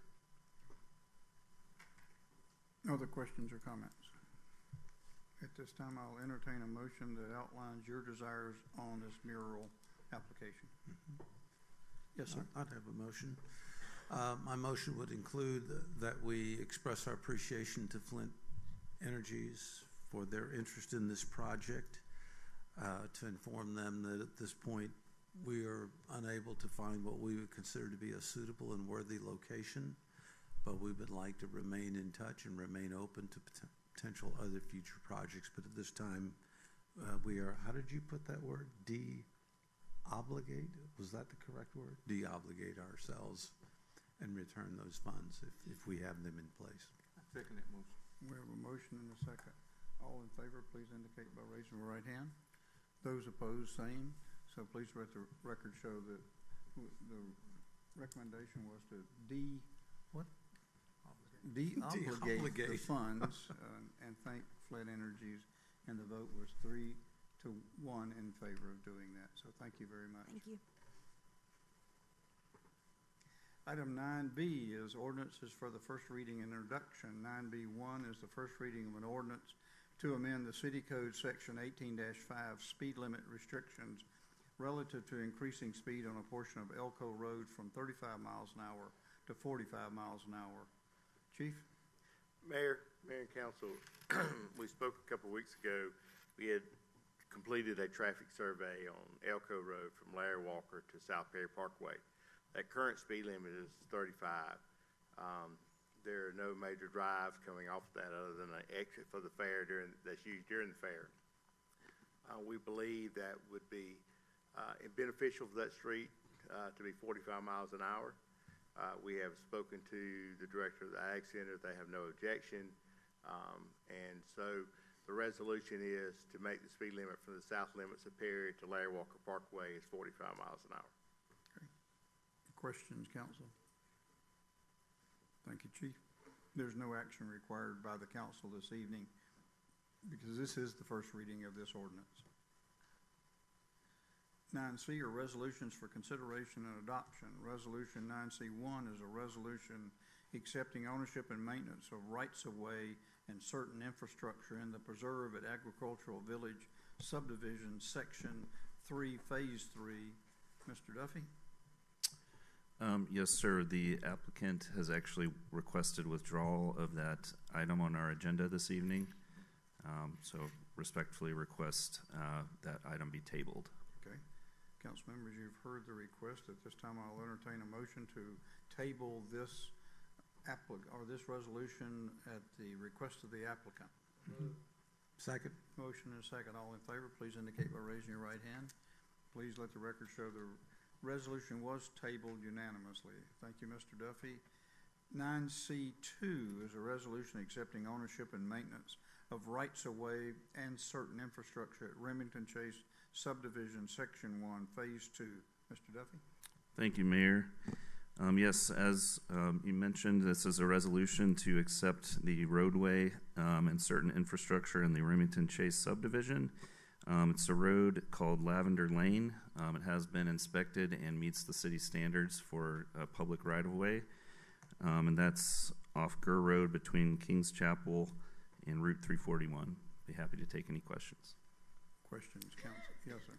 Other questions or comments? At this time, I'll entertain a motion that outlines your desires on this mural application. Yes, sir. I'd have a motion. My motion would include that we express our appreciation to Flint Energies for their interest in this project, to inform them that at this point we are unable to find what we would consider to be a suitable and worthy location, but we would like to remain in touch and remain open to potential other future projects. But at this time, we are, how did you put that word? De-obligate? Was that the correct word? De-obligate ourselves and return those funds if we have them in place. Second that motion. We have a motion and a second. All in favor, please indicate by raising your right hand. Those opposed, same. So please let the record show that the recommendation was to de-obligate the funds and thank Flint Energies, and the vote was 3-1 in favor of doing that. So thank you very much. Thank you. Item 9B is ordinances for the first reading and introduction. 9B1 is the first reading of an ordinance to amend the City Code Section 18-5 speed limit restrictions relative to increasing speed on a portion of Elko Road from 35 miles an hour to 45 miles an hour. Chief? Mayor and Council, we spoke a couple weeks ago. We had completed a traffic survey on Elko Road from Larry Walker to South Perry Parkway. That current speed limit is 35. There are no major drives coming off that other than an exit for the fair that's used during the fair. We believe that would be beneficial for that street to be 45 miles an hour. We have spoken to the director of the Ag Center. They have no objection. And so the resolution is to make the speed limit from the south limits of Perry to Larry Walker Parkway is 45 miles an hour. Questions, council? Thank you, Chief. There's no action required by the council this evening because this is the first reading of this ordinance. 9C are resolutions for consideration and adoption. Resolution 9C1 is a resolution accepting ownership and maintenance of rights-of-way and certain infrastructure in the Preserve at Agricultural Village Subdivision, Section 3, Phase 3. Mr. Duffy? Yes, sir. The applicant has actually requested withdrawal of that item on our agenda this evening. So respectfully request that item be tabled. Okay. Council members, you've heard the request. At this time, I'll entertain a motion to table this resolution at the request of the applicant. Second. Motion and a second. All in favor, please indicate by raising your right hand. Please let the record show the resolution was tabled unanimously. Thank you, Mr. Duffy. 9C2 is a resolution accepting ownership and maintenance of rights-of-way and certain infrastructure at Remington Chase Subdivision, Section 1, Phase 2. Mr. Duffy? Thank you, Mayor. Yes, as you mentioned, this is a resolution to accept the roadway and certain infrastructure in the Remington Chase subdivision. It's a road called Lavender Lane. It has been inspected and meets the city standards for public right-of-way. And that's off Gurr Road between Kings Chapel and Route 341. Be happy to take any questions. Questions, council? Yes, sir.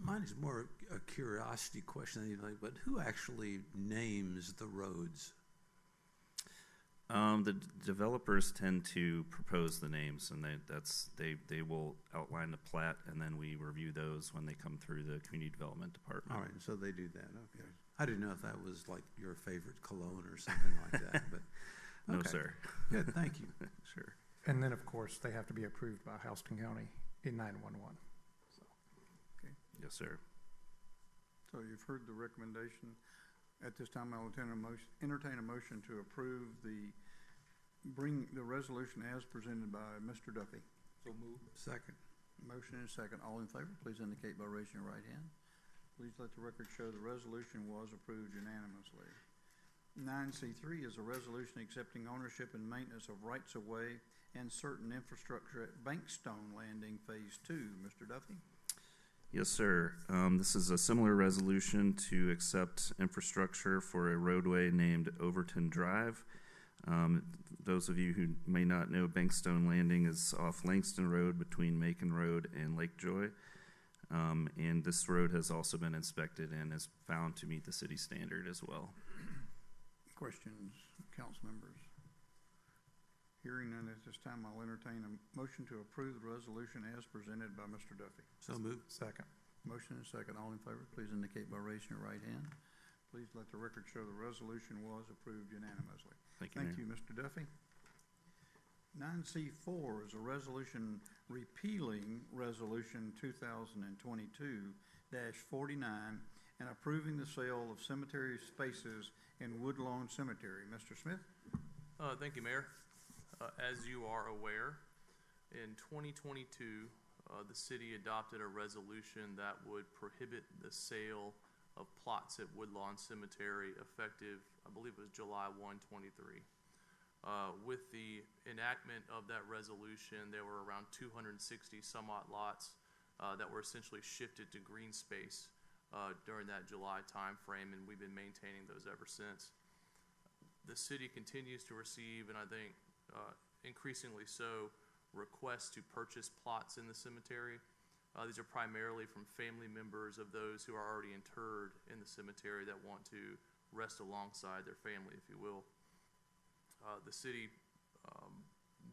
Mine is more a curiosity question than anything, but who actually names the roads? The developers tend to propose the names, and they will outline the plat, and then we review those when they come through the community development department. All right, so they do that. Okay. I didn't know if that was like your favorite cologne or something like that, but okay. No, sir. Good, thank you. Sure. And then, of course, they have to be approved by Houston County in 911. So. Okay. Yes, sir. So you've heard the recommendation. At this time, I'll entertain a motion to approve bring the resolution as presented by Mr. Duffy. So moved. Second. Motion and a second. All in favor, please indicate by raising your right hand. Please let the record show the resolution was approved unanimously. 9C3 is a resolution accepting ownership and maintenance of rights-of-way and certain infrastructure at Bankstone Landing, Phase 2. Mr. Duffy? Yes, sir. This is a similar resolution to accept infrastructure for a roadway named Overton Drive. Those of you who may not know, Bankstone Landing is off Langston Road between Macon Road and Lake Joy. And this road has also been inspected and is found to meet the city standard as well. Questions, council members? Hearing none at this time, I'll entertain a motion to approve the resolution as presented by Mr. Duffy. So moved. Second. Motion and second. All in favor, please indicate by raising your right hand. Please let the record show the resolution was approved unanimously. Thank you, Thank you, Mr. Duffy. 9C4 is a resolution repealing Resolution 2022-49 and approving the sale of cemetery spaces in Woodlawn Cemetery. Mr. Smith? Thank you, Mayor. As you are aware, in 2022, the city adopted a resolution that would prohibit the sale of plots at Woodlawn Cemetery effective, I believe it was July 1, 23. With the enactment of that resolution, there were around 260 some odd lots that were essentially shifted to green space during that July time frame, and we've been maintaining those ever since. The city continues to receive, and I think increasingly so, requests to purchase plots in the cemetery. These are primarily from family members of those who are already interred in the cemetery that want to rest alongside their family, if you will. The city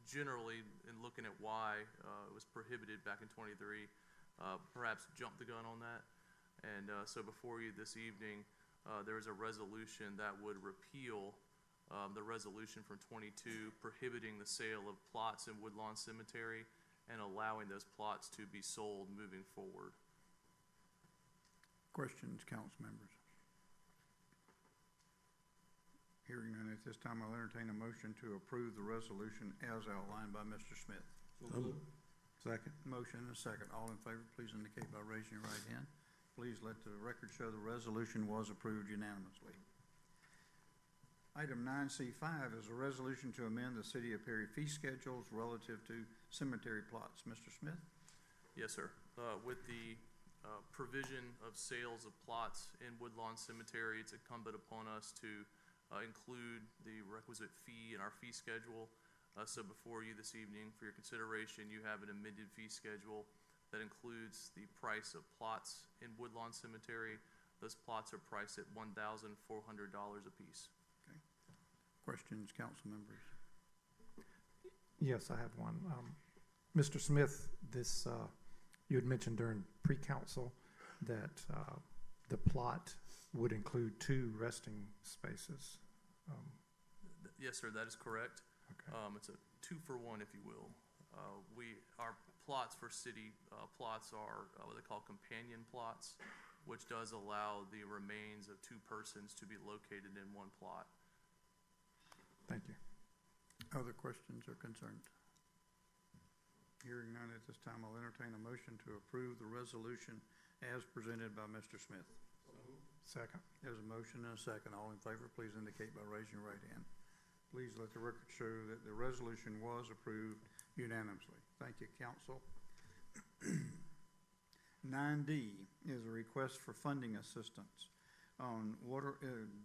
generally, in looking at why it was prohibited back in 23, perhaps jumped the gun on that. And so before you this evening, there is a resolution that would repeal the resolution from 22 prohibiting the sale of plots in Woodlawn Cemetery and allowing those plots to be sold moving forward. Questions, council members? Hearing none at this time, I'll entertain a motion to approve the resolution as outlined by Mr. Smith. Second. Motion and a second. All in favor, please indicate by raising your right hand. Please let the record show the resolution was approved unanimously. Item 9C5 is a resolution to amend the City of Perry fee schedules relative to cemetery plots. Mr. Smith? Yes, sir. With the provision of sales of plots in Woodlawn Cemetery, it's incumbent upon us to include the requisite fee in our fee schedule. So before you this evening, for your consideration, you have an amended fee schedule that includes the price of plots in Woodlawn Cemetery. Those plots are priced at $1,400 apiece. Okay. Questions, council members? Yes, I have one. Mr. Smith, this, you had mentioned during pre-council that the plot would include 2 resting spaces. Yes, sir, that is correct. Okay. It's a 2-for-1, if you will. Our plots for city plots are what they call companion plots, which does allow the remains of 2 persons to be located in one plot. Thank you. Other questions or concerns? Hearing none at this time, I'll entertain a motion to approve the resolution as presented by Mr. Smith. Second. There's a motion and a second. All in favor, please indicate by raising your right hand. Please let the record show that the resolution was approved unanimously. Thank you, council. 9D is a request for funding assistance on water,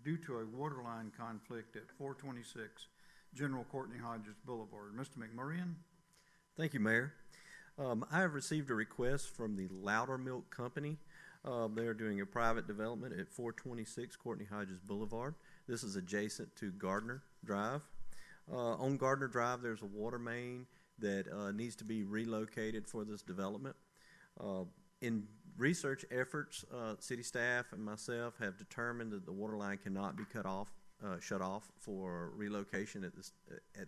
due to a water line conflict at 426 General Courtney Hodges Boulevard. Mr. McMurrian? Thank you, Mayor. I have received a request from the Loudermilk Company. They're doing a private development at 426 Courtney Hodges Boulevard. This is adjacent to Gardner Drive. On Gardner Drive, there's a water main that needs to be relocated for this development. In research efforts, city staff and myself have determined that the water line cannot be shut off for relocation at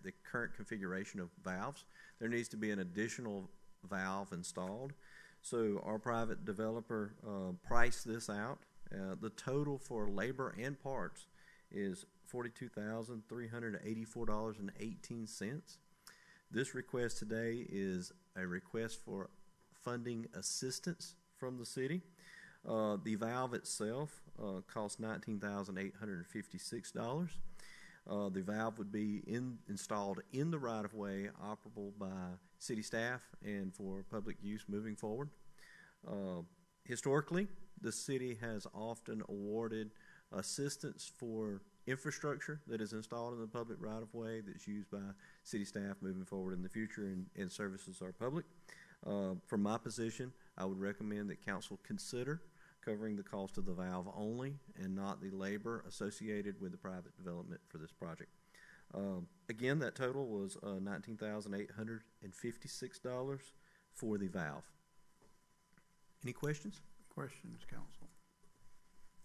the current configuration of valves. There needs to be an additional valve installed. So our private developer priced this out. The total for labor and parts is $42,384.18. This request today is a request for funding assistance from the city. The valve itself costs $19,856. The valve would be installed in the right-of-way, operable by city staff and for public use moving forward. Historically, the city has often awarded assistance for infrastructure that is installed in the public right-of-way that's used by city staff moving forward in the future and services our public. From my position, I would recommend that council consider covering the cost of the valve only and not the labor associated with the private development for this project. Again, that total was $19,856 for the valve. Any questions? Questions, council?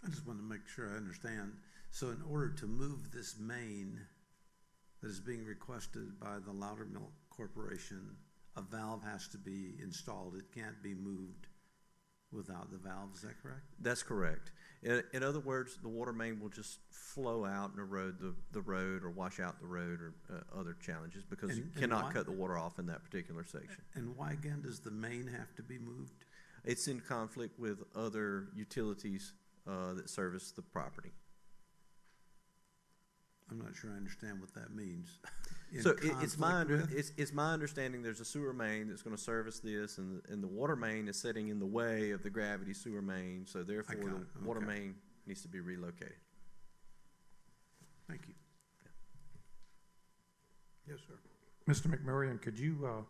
I just want to make sure I understand. So in order to move this main that is being requested by the Loudermilk Corporation, a valve has to be installed. It can't be moved without the valve. Is that correct? That's correct. In other words, the water main will just flow out and erode the road or wash out the road or other challenges because you cannot cut the water off in that particular section. And why, again, does the main have to be moved? It's in conflict with other utilities that service the property. I'm not sure I understand what that means. So it's my understanding there's a sewer main that's going to service this, and the water main is sitting in the way of the gravity sewer main, so therefore the water main needs to be relocated. Thank you. Yeah. Yes, sir. Mr. McMurrian, could you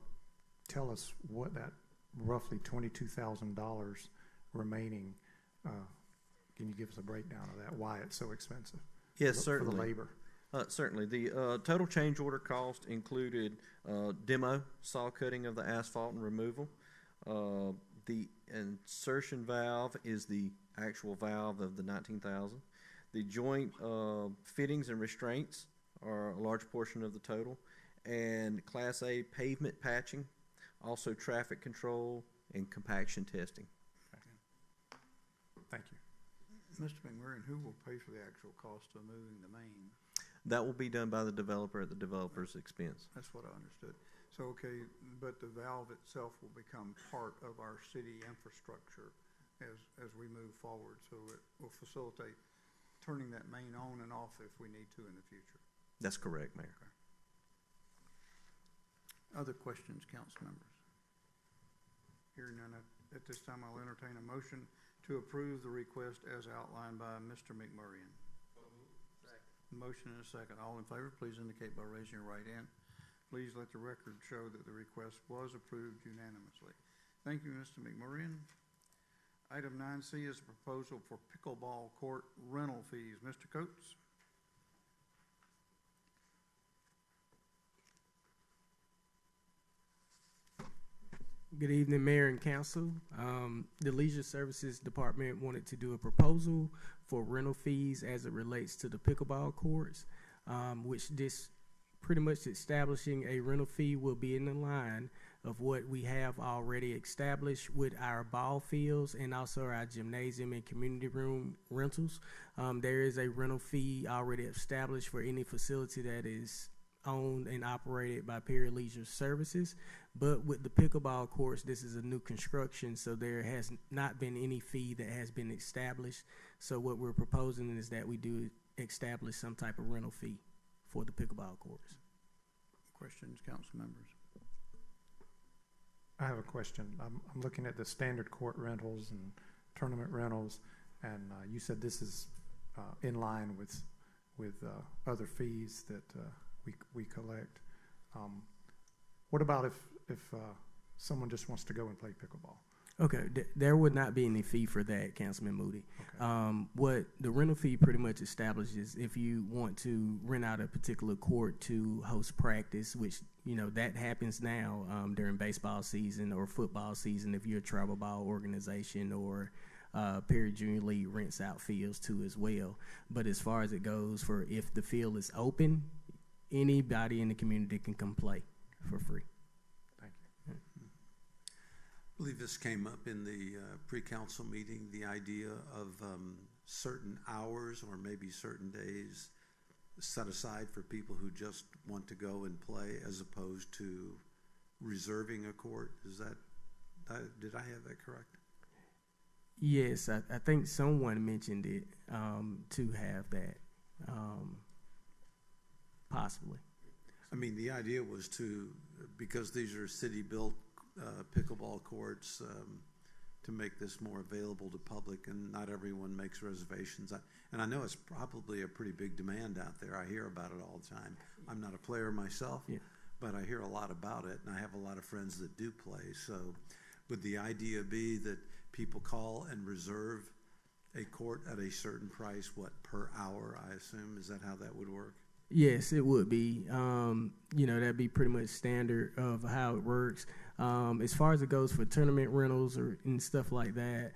tell us what that roughly $22,000 remaining, can you give us a breakdown of that, why it's so expensive? Yes, certainly. For the labor. Certainly. The total change order cost included demo, saw cutting of the asphalt and removal. The insertion valve is the actual valve of the $19,000. The joint fittings and restraints are a large portion of the total. And Class A pavement patching, also traffic control and compaction testing. Thank you. Mr. McMurrian, who will pay for the actual cost of moving the main? That will be done by the developer at the developer's expense. That's what I understood. So, okay, but the valve itself will become part of our city infrastructure as we move forward. So it will facilitate turning that main on and off if we need to in the future. That's correct, Mayor. Okay. Other questions, council members? Hearing none, at this time I'll entertain a motion to approve the request as outlined by Mr. McMurray. Motion and a second. All in favor, please indicate by raising your right hand. Please let the record show that the request was approved unanimously. Thank you, Mr. McMurray. Item 9C is a proposal for pickleball court rental fees. Mr. Coates? Good evening, Mayor and Council. The Leisure Services Department wanted to do a proposal for rental fees as it relates to the pickleball courts, which this pretty much establishing a rental fee will be in the line of what we have already established with our ball fields and also our gymnasium and community room rentals. There is a rental fee already established for any facility that is owned and operated by Perry Leisure Services. But with the pickleball courts, this is a new construction, so there has not been any fee that has been established. So what we're proposing is that we do establish some type of rental fee for the pickleball courts. Questions, council members? I have a question. I'm looking at the standard court rentals and tournament rentals, and you said this is in line with other fees that we collect. What about if someone just wants to go and play pickleball? Okay, there would not be any fee for that, Councilman Moody. Okay. What the rental fee pretty much establishes, if you want to rent out a particular court to host practice, which, you know, that happens now during baseball season or football season if you're a travel ball organization, or Perry Junior League rents out fields too as well. But as far as it goes for if the field is open, anybody in the community can come play for free. Thank you. I believe this came up in the pre-council meeting, the idea of certain hours or maybe certain days set aside for people who just want to go and play as opposed to reserving a court. Is that, did I have that correct? Yes, I think someone mentioned it to have that, possibly. I mean, the idea was to, because these are city-built pickleball courts, to make this more available to public, and not everyone makes reservations. And I know it's probably a pretty big demand out there. I hear about it all the time. I'm not a player myself, but I hear a lot about it, and I have a lot of friends that do play. So would the idea be that people call and reserve a court at a certain price, what, per hour, I assume? Is that how that would work? Yes, it would be. You know, that'd be pretty much standard of how it works. As far as it goes for tournament rentals and stuff like that,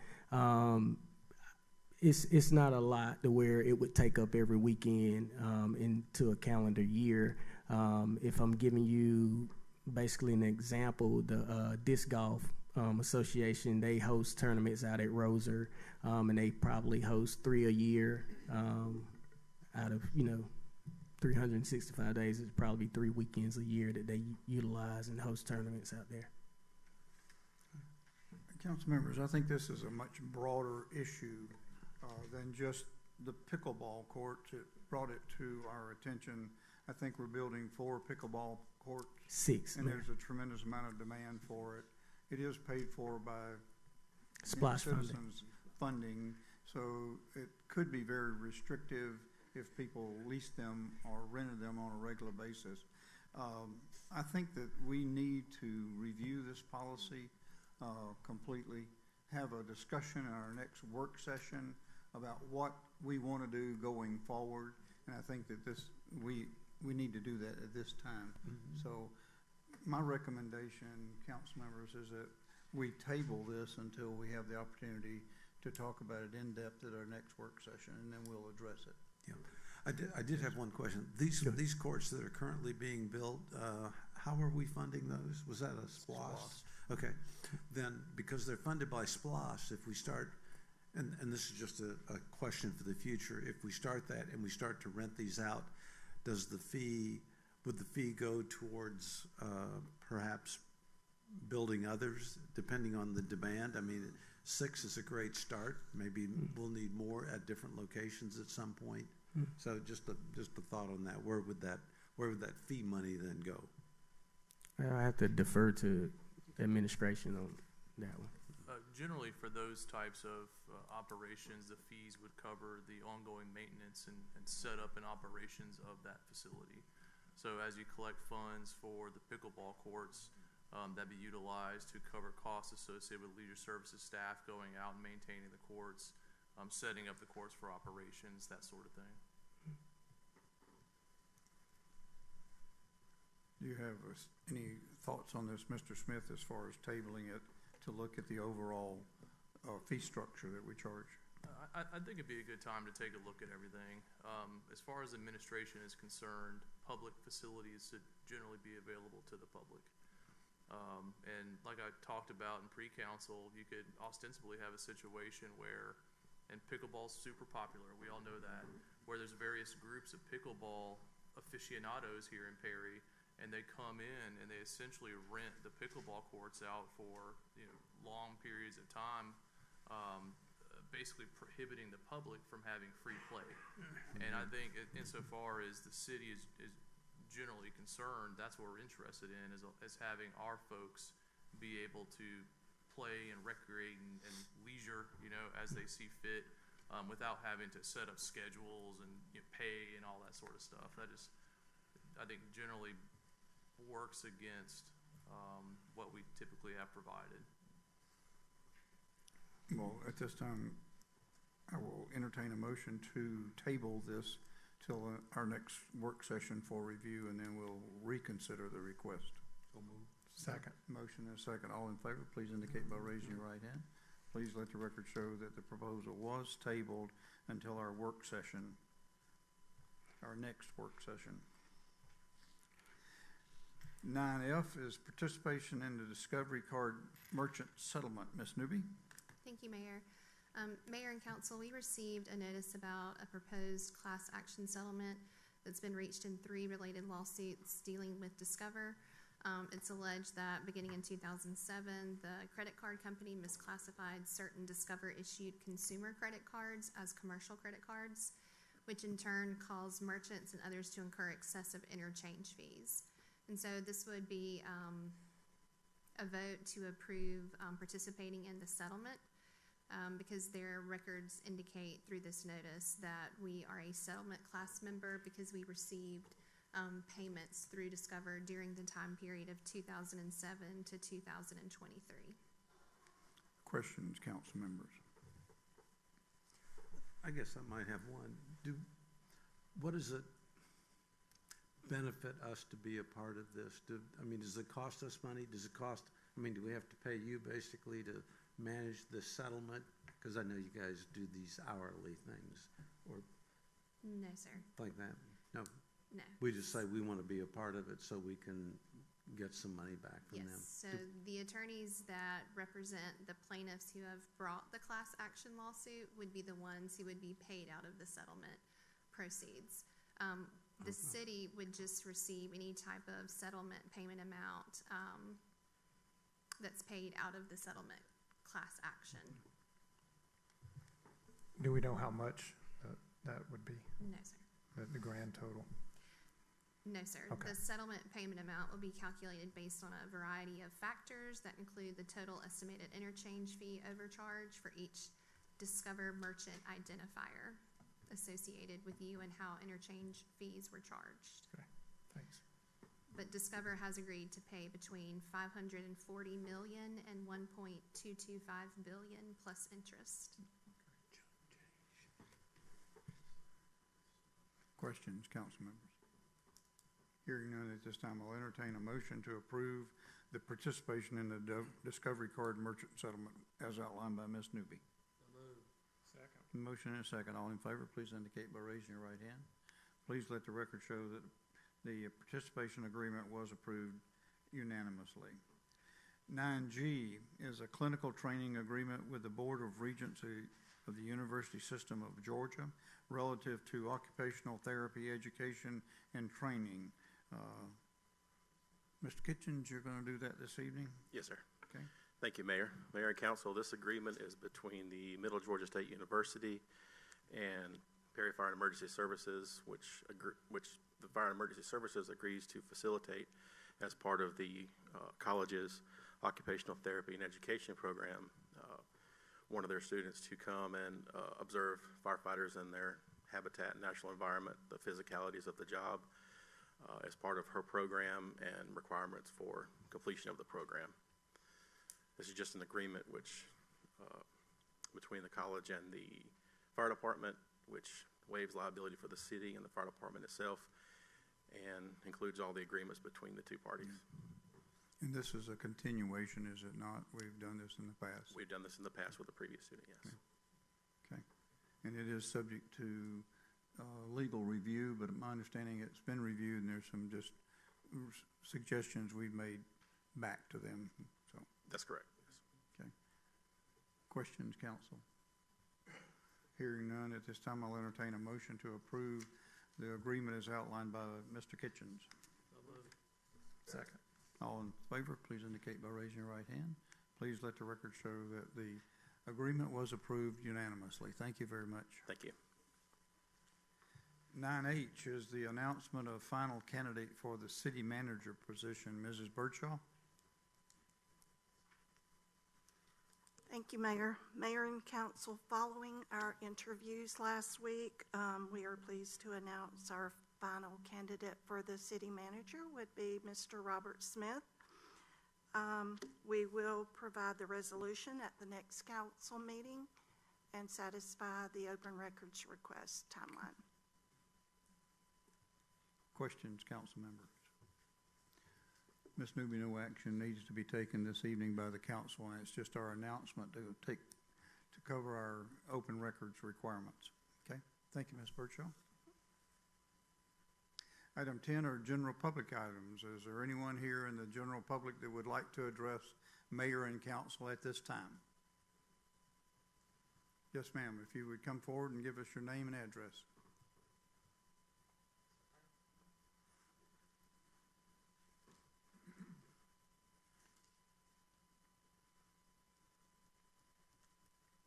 it's not a lot to where it would take up every weekend into a calendar year. If I'm giving you basically an example, the Disc Golf Association, they host tournaments out at Roser, and they probably host 3 a year out of, 365 days. It's probably 3 weekends a year that they utilize and host tournaments out there. Council members, I think this is a much broader issue than just the pickleball court. It brought it to our attention. I think we're building 4 pickleball courts. 6. And there's a tremendous amount of demand for it. It is paid for by Splash citizens funding, so it could be very restrictive if people lease them or rented them on a regular basis. I think that we need to review this policy completely, have a discussion in our next work session about what we want to do going forward, and I think that we need to do that at this time. So my recommendation, council members, is that we table this until we have the opportunity to talk about it in depth at our next work session, and then we'll address it. Yeah. I did have one question. These courts that are currently being built, how are we funding those? Was that a SPLOST? Okay. Then, because they're funded by SPLOST, if we start, and this is just a question for the future, if we start that and we start to rent these out does would the fee go towards perhaps building others, depending on the demand? I mean, 6 is a great start. Maybe we'll need more at different locations at some point. So just a thought on that. Where would that fee money then go? I have to defer to the administration on that one. Generally, for those types of operations, the fees would cover the ongoing maintenance and setup and operations of that facility. So as you collect funds for the pickleball courts, that be utilized to cover costs associated with leisure services staff going out and maintaining the courts, setting up the courts for operations, that sort of thing. Do you have any thoughts on this, Mr. Smith, as far as tabling it to look at the overall fee structure that we charge? I think it'd be a good time to take a look at everything. As far as administration is concerned, public facilities should generally be available to the public. And like I talked about in pre-council, you could ostensibly have a situation where, and pickleball's super popular, we all know that, where there's various groups of pickleball aficionados here in Perry, and they come in and they essentially rent the pickleball courts out for long periods of time, basically prohibiting the public from having free play. And I think insofar as the city is generally concerned, that's what we're interested in, is having our folks be able to play and recreate and leisure, as they see fit, without having to set up schedules and pay and all that sort of stuff. I think generally works against what we typically have provided. Well, at this time, I will entertain a motion to table this till our next work session for review, and then we'll reconsider the request. So moved. Second. Motion and a second. All in favor, please indicate by raising your right hand. Please let the record show that the proposal was tabled until our work session, our next work session. 9F is participation in the Discovery Card Merchant Settlement. Ms. Newby? Thank you, Mayor. Mayor and Council, we received a notice about a proposed class action settlement that's been reached in 3 related lawsuits dealing with Discover. It's alleged that beginning in 2007, the credit card company misclassified certain Discover-issued consumer credit cards as commercial credit cards, which in turn caused merchants and others to incur excessive interchange fees. And so this would be a vote to approve participating in the settlement because their records indicate through this notice that we are a settlement class member because we received payments through Discover during the time period of 2007 to 2023. Questions, council members? I guess I might have one. What does it benefit us to be a part of this? Does it cost us money? Do we have to pay you basically to manage the settlement? Because I know you guys do these hourly things or No, sir. like that. No. No. We just say we want to be a part of it so we can get some money back from them. Yes, so the attorneys that represent the plaintiffs who have brought the class action lawsuit would be the ones who would be paid out of the settlement proceeds. The city would just receive any type of settlement payment amount that's paid out of the settlement class action. Do we know how much that would be? No, sir. The grand total? No, sir. Okay. The settlement payment amount will be calculated based on a variety of factors that include the total estimated interchange fee overcharge for each Discover merchant identifier associated with you and how interchange fees were charged. Okay, thanks. But Discover has agreed to pay between $540 million and $1.225 billion plus interest. Questions, council members? Hearing none at this time, I'll entertain a motion to approve the participation in the Discovery Card Merchant Settlement as outlined by Ms. Newby. Second. Motion and a second. All in favor, please indicate by raising your right hand. Please let the record show that the participation agreement was approved unanimously. 9G is a clinical training agreement with the Board of Regents of the University System of Georgia relative to occupational therapy education and training. Mr. Kitchens, you're going to do that this evening? Yes, sir. Okay. Thank you, Mayor. Mayor and Council, this agreement is between the Middle Georgia State University and Perry Fire and Emergency Services, which the Fire and Emergency Services agrees to facilitate as part of the college's occupational therapy and education program. One of their students to come and observe firefighters in their habitat and natural environment, the physicalities of the job, as part of her program and requirements for completion of the program. This is just an agreement between the college and the fire department, which waives liability for the city and the fire department itself, and includes all the agreements between the two parties. And this is a continuation, is it not? We've done this in the past. We've done this in the past with the previous student, yes. Okay. And it is subject to legal review, but my understanding it's been reviewed and there's some just suggestions we've made back to them. So that's correct. Yes. Okay. Questions, council? Hearing none, at this time I'll entertain a motion to approve the agreement as outlined by Mr. Kitchens. Second. All in favor, please indicate by raising your right hand. Please let the record show that the agreement was approved unanimously. Thank you very much. Thank you. 9H is the announcement of final candidate for the city manager position. Mrs. Birdshaw. Thank you, Mayor. Mayor and Council, following our interviews last week, we are pleased to announce our final candidate for the city manager would be Mr. Robert Smith. We will provide the resolution at the next council meeting and satisfy the open records request timeline. Questions, council members? Ms. Newby, no action needs to be taken this evening by the council, and it's just our announcement to cover our open records requirements. Okay, thank you, Ms. Birdshaw. Item 10 are general public items. Is there anyone here in the general public that would like to address mayor and council at this time? Yes, ma'am, if you would come forward and give us your name and address.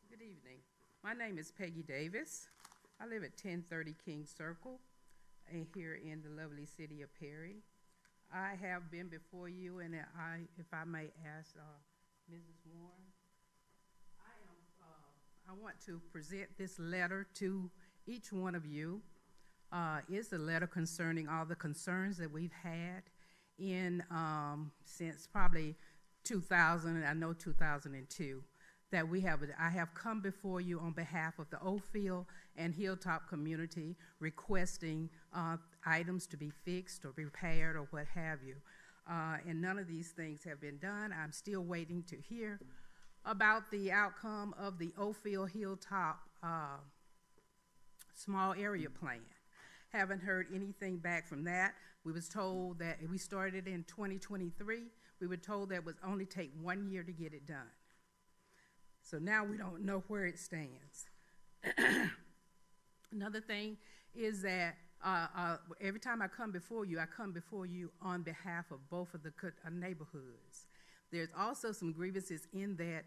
Good evening. My name is Peggy Davis. I live at 1030 King Circle here in the lovely city of Perry. I have been before you, and if I may ask Mrs. Warren, I want to present this letter to each one of you. It's a letter concerning all the concerns that we've had since probably 2000, I know 2002. That I have come before you on behalf of the Oakfield and Hilltop community requesting items to be fixed or repaired or what have you. And none of these things have been done. I'm still waiting to hear about the outcome of the Oakfield Hilltop small area plan. Haven't heard anything back from that. We was told that we started in 2023. We were told that it would only take 1 year to get it done. So now we don't know where it stands. Another thing is that every time I come before you on behalf of both of the neighborhoods. There's also some grievances in that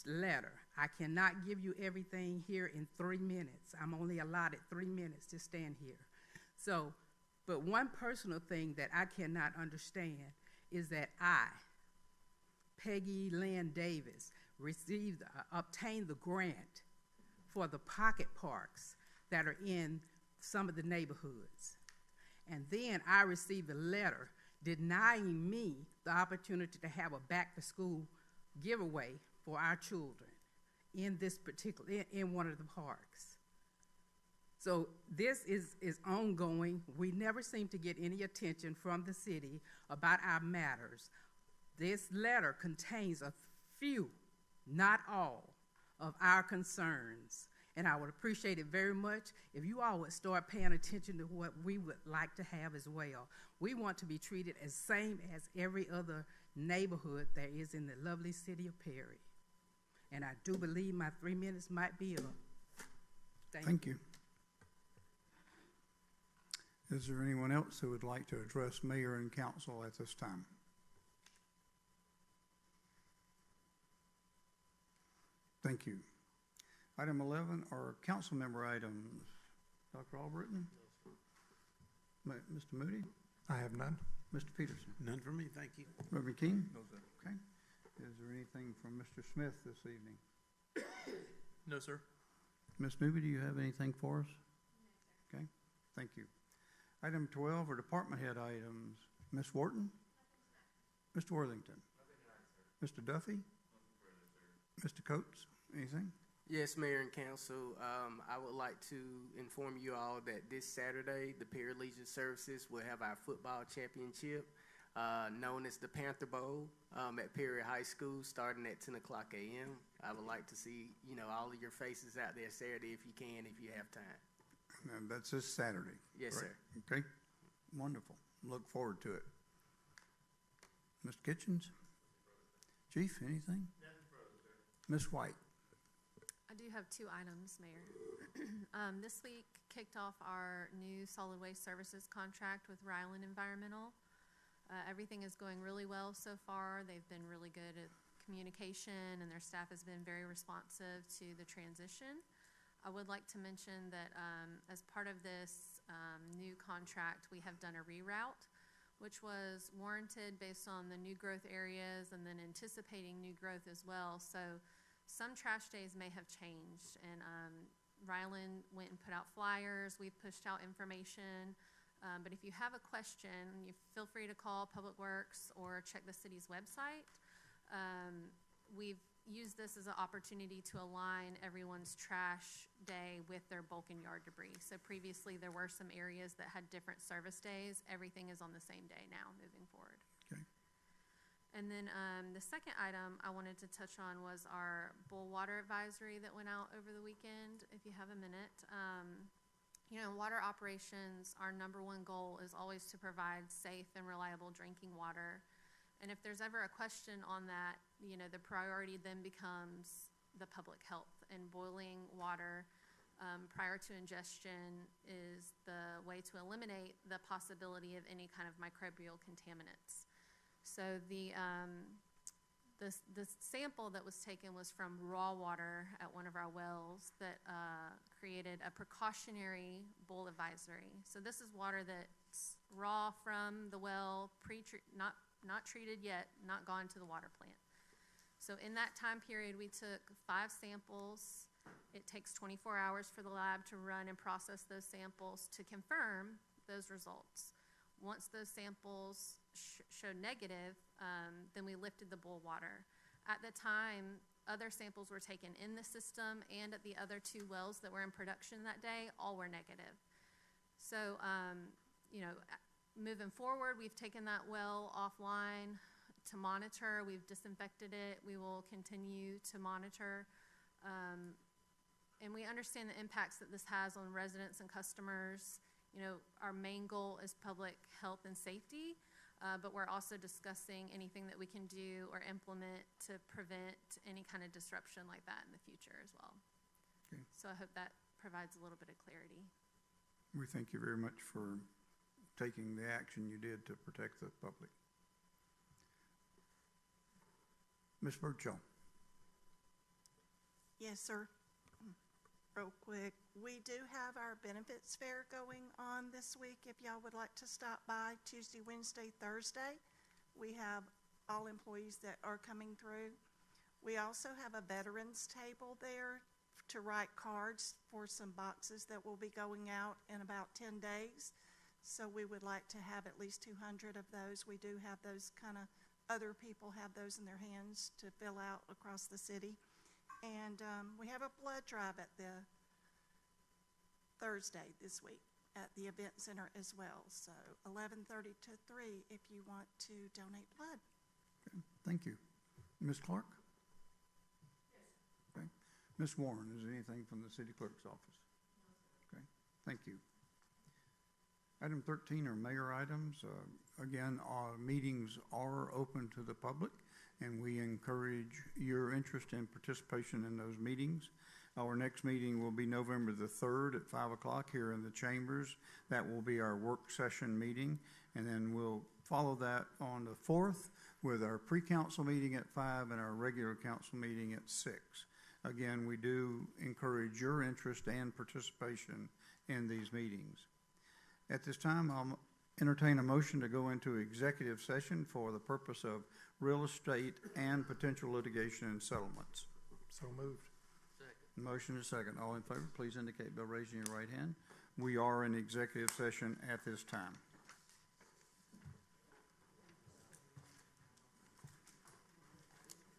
letter. I cannot give you everything here in 3 minutes. I'm only allotted 3 minutes to stand here. So, but one personal thing that I cannot understand is that I, Peggy Lynn Davis, obtained the grant for the pocket parks that are in some of the neighborhoods. And then I received a letter denying me the opportunity to have a back-to-school giveaway for our children in one of the parks. So this is ongoing. We never seem to get any attention from the city about our matters. This letter contains a few, not all, of our concerns. And I would appreciate it very much if you all would start paying attention to what we would like to have as well. We want to be treated as same as every other neighborhood there is in the lovely city of Perry. And I do believe my 3 minutes might be up. Thank you. Is there anyone else who would like to address mayor and council at this time? Thank you. Item 11 are council member items. Dr. Albritton? Mr. Moody? I have none. Mr. Peterson? None for me, thank you. Reverend King? No, sir. Okay. Is there anything from Mr. Smith this evening? No, sir. Ms. Newby, do you have anything for us? Okay, thank you. Item 12 are department head items. Ms. Wharton? Mr. Worthington? Mr. Duffy? Mr. Coates, anything? Yes, Mayor and Council, I would like to inform you all that this Saturday, the Perry Legion Services will have our football championship, known as the Panther Bowl, at Perry High School, starting at 10 o'clock a.m. I would like to see, all of your faces out there Saturday if you can, if you have time. And that's this Saturday? Yes, correct? sir. Okay, wonderful. Look forward to it. Mr. Kitchens? Chief, anything? Nothing further, sir. Ms. White? I do have 2 items, Mayor. This week kicked off our new solid waste services contract with Ryland Environmental. Everything is going really well so far. They've been really good at communication, and their staff has been very responsive to the transition. I would like to mention that as part of this new contract, we have done a reroute, which was warranted based on the new growth areas and then anticipating new growth as well. So some trash days may have changed, and Ryland went and put out flyers. We've pushed out information. But if you have a question, you feel free to call Public Works or check the city's website. We've used this as an opportunity to align everyone's trash day with their bulk and yard debris. So previously there were some areas that had different service days. Everything is on the same day now moving forward. Okay. And then the second item I wanted to touch on was our bull water advisory that went out over the weekend, if you have a minute. Water operations, our #1 goal is always to provide safe and reliable drinking water. And if there's ever a question on that, the priority then becomes the public health. And boiling water prior to ingestion is the way to eliminate the possibility of any kind of microbial contaminants. So the sample that was taken was from raw water at one of our wells that created a precautionary bull advisory. So this is water that's raw from the well, not treated yet, not gone to the water plant. So in that time period, we took 5 samples. It takes 24 hours for the lab to run and process those samples to confirm those results. Once those samples showed negative, then we lifted the bull water. At the time, other samples were taken in the system and at the other 2 wells that were in production that day, all were negative. So, moving forward, we've taken that well offline to monitor. We've disinfected it. We will continue to monitor. And we understand the impacts that this has on residents and customers. Our main goal is public health and safety, but we're also discussing anything that we can do or implement to prevent any kind of disruption like that in the future as well. Okay. So I hope that provides a little bit of clarity. We thank you very much for taking the action you did to protect the public. Ms. Birdshaw. Yes, sir. Real quick, we do have our benefits fair going on this week. If y'all would like to stop by Tuesday, Wednesday, Thursday, we have all employees that are coming through. We also have a veterans table there to write cards for some boxes that will be going out in about 10 days. So we would like to have at least 200 of those. We do have those other people have those in their hands to fill out across the city. And we have a blood drive at the Thursday this week at the event center as well. So 11:30 to 3 if you want to donate blood. Okay. Thank you. Ms. Clark? Yes. Okay. Ms. Warren, is there anything from the city clerk's office? No, sir. Okay. Thank you. Item 13 are mayor items. Again, our meetings are open to the public, and we encourage your interest and participation in those meetings. Our next meeting will be November the 3rd at 5 o'clock here in the chambers. That will be our work session meeting. And then we'll follow that on the 4th with our pre-council meeting at 5 and our regular council meeting at 6. Again, we do encourage your interest and participation in these meetings. At this time, I'll entertain a motion to go into executive session for the purpose of real estate and potential litigation and settlements. So moved. Motion is second. All in favor, please indicate by raising your right hand. We are in executive session at this time.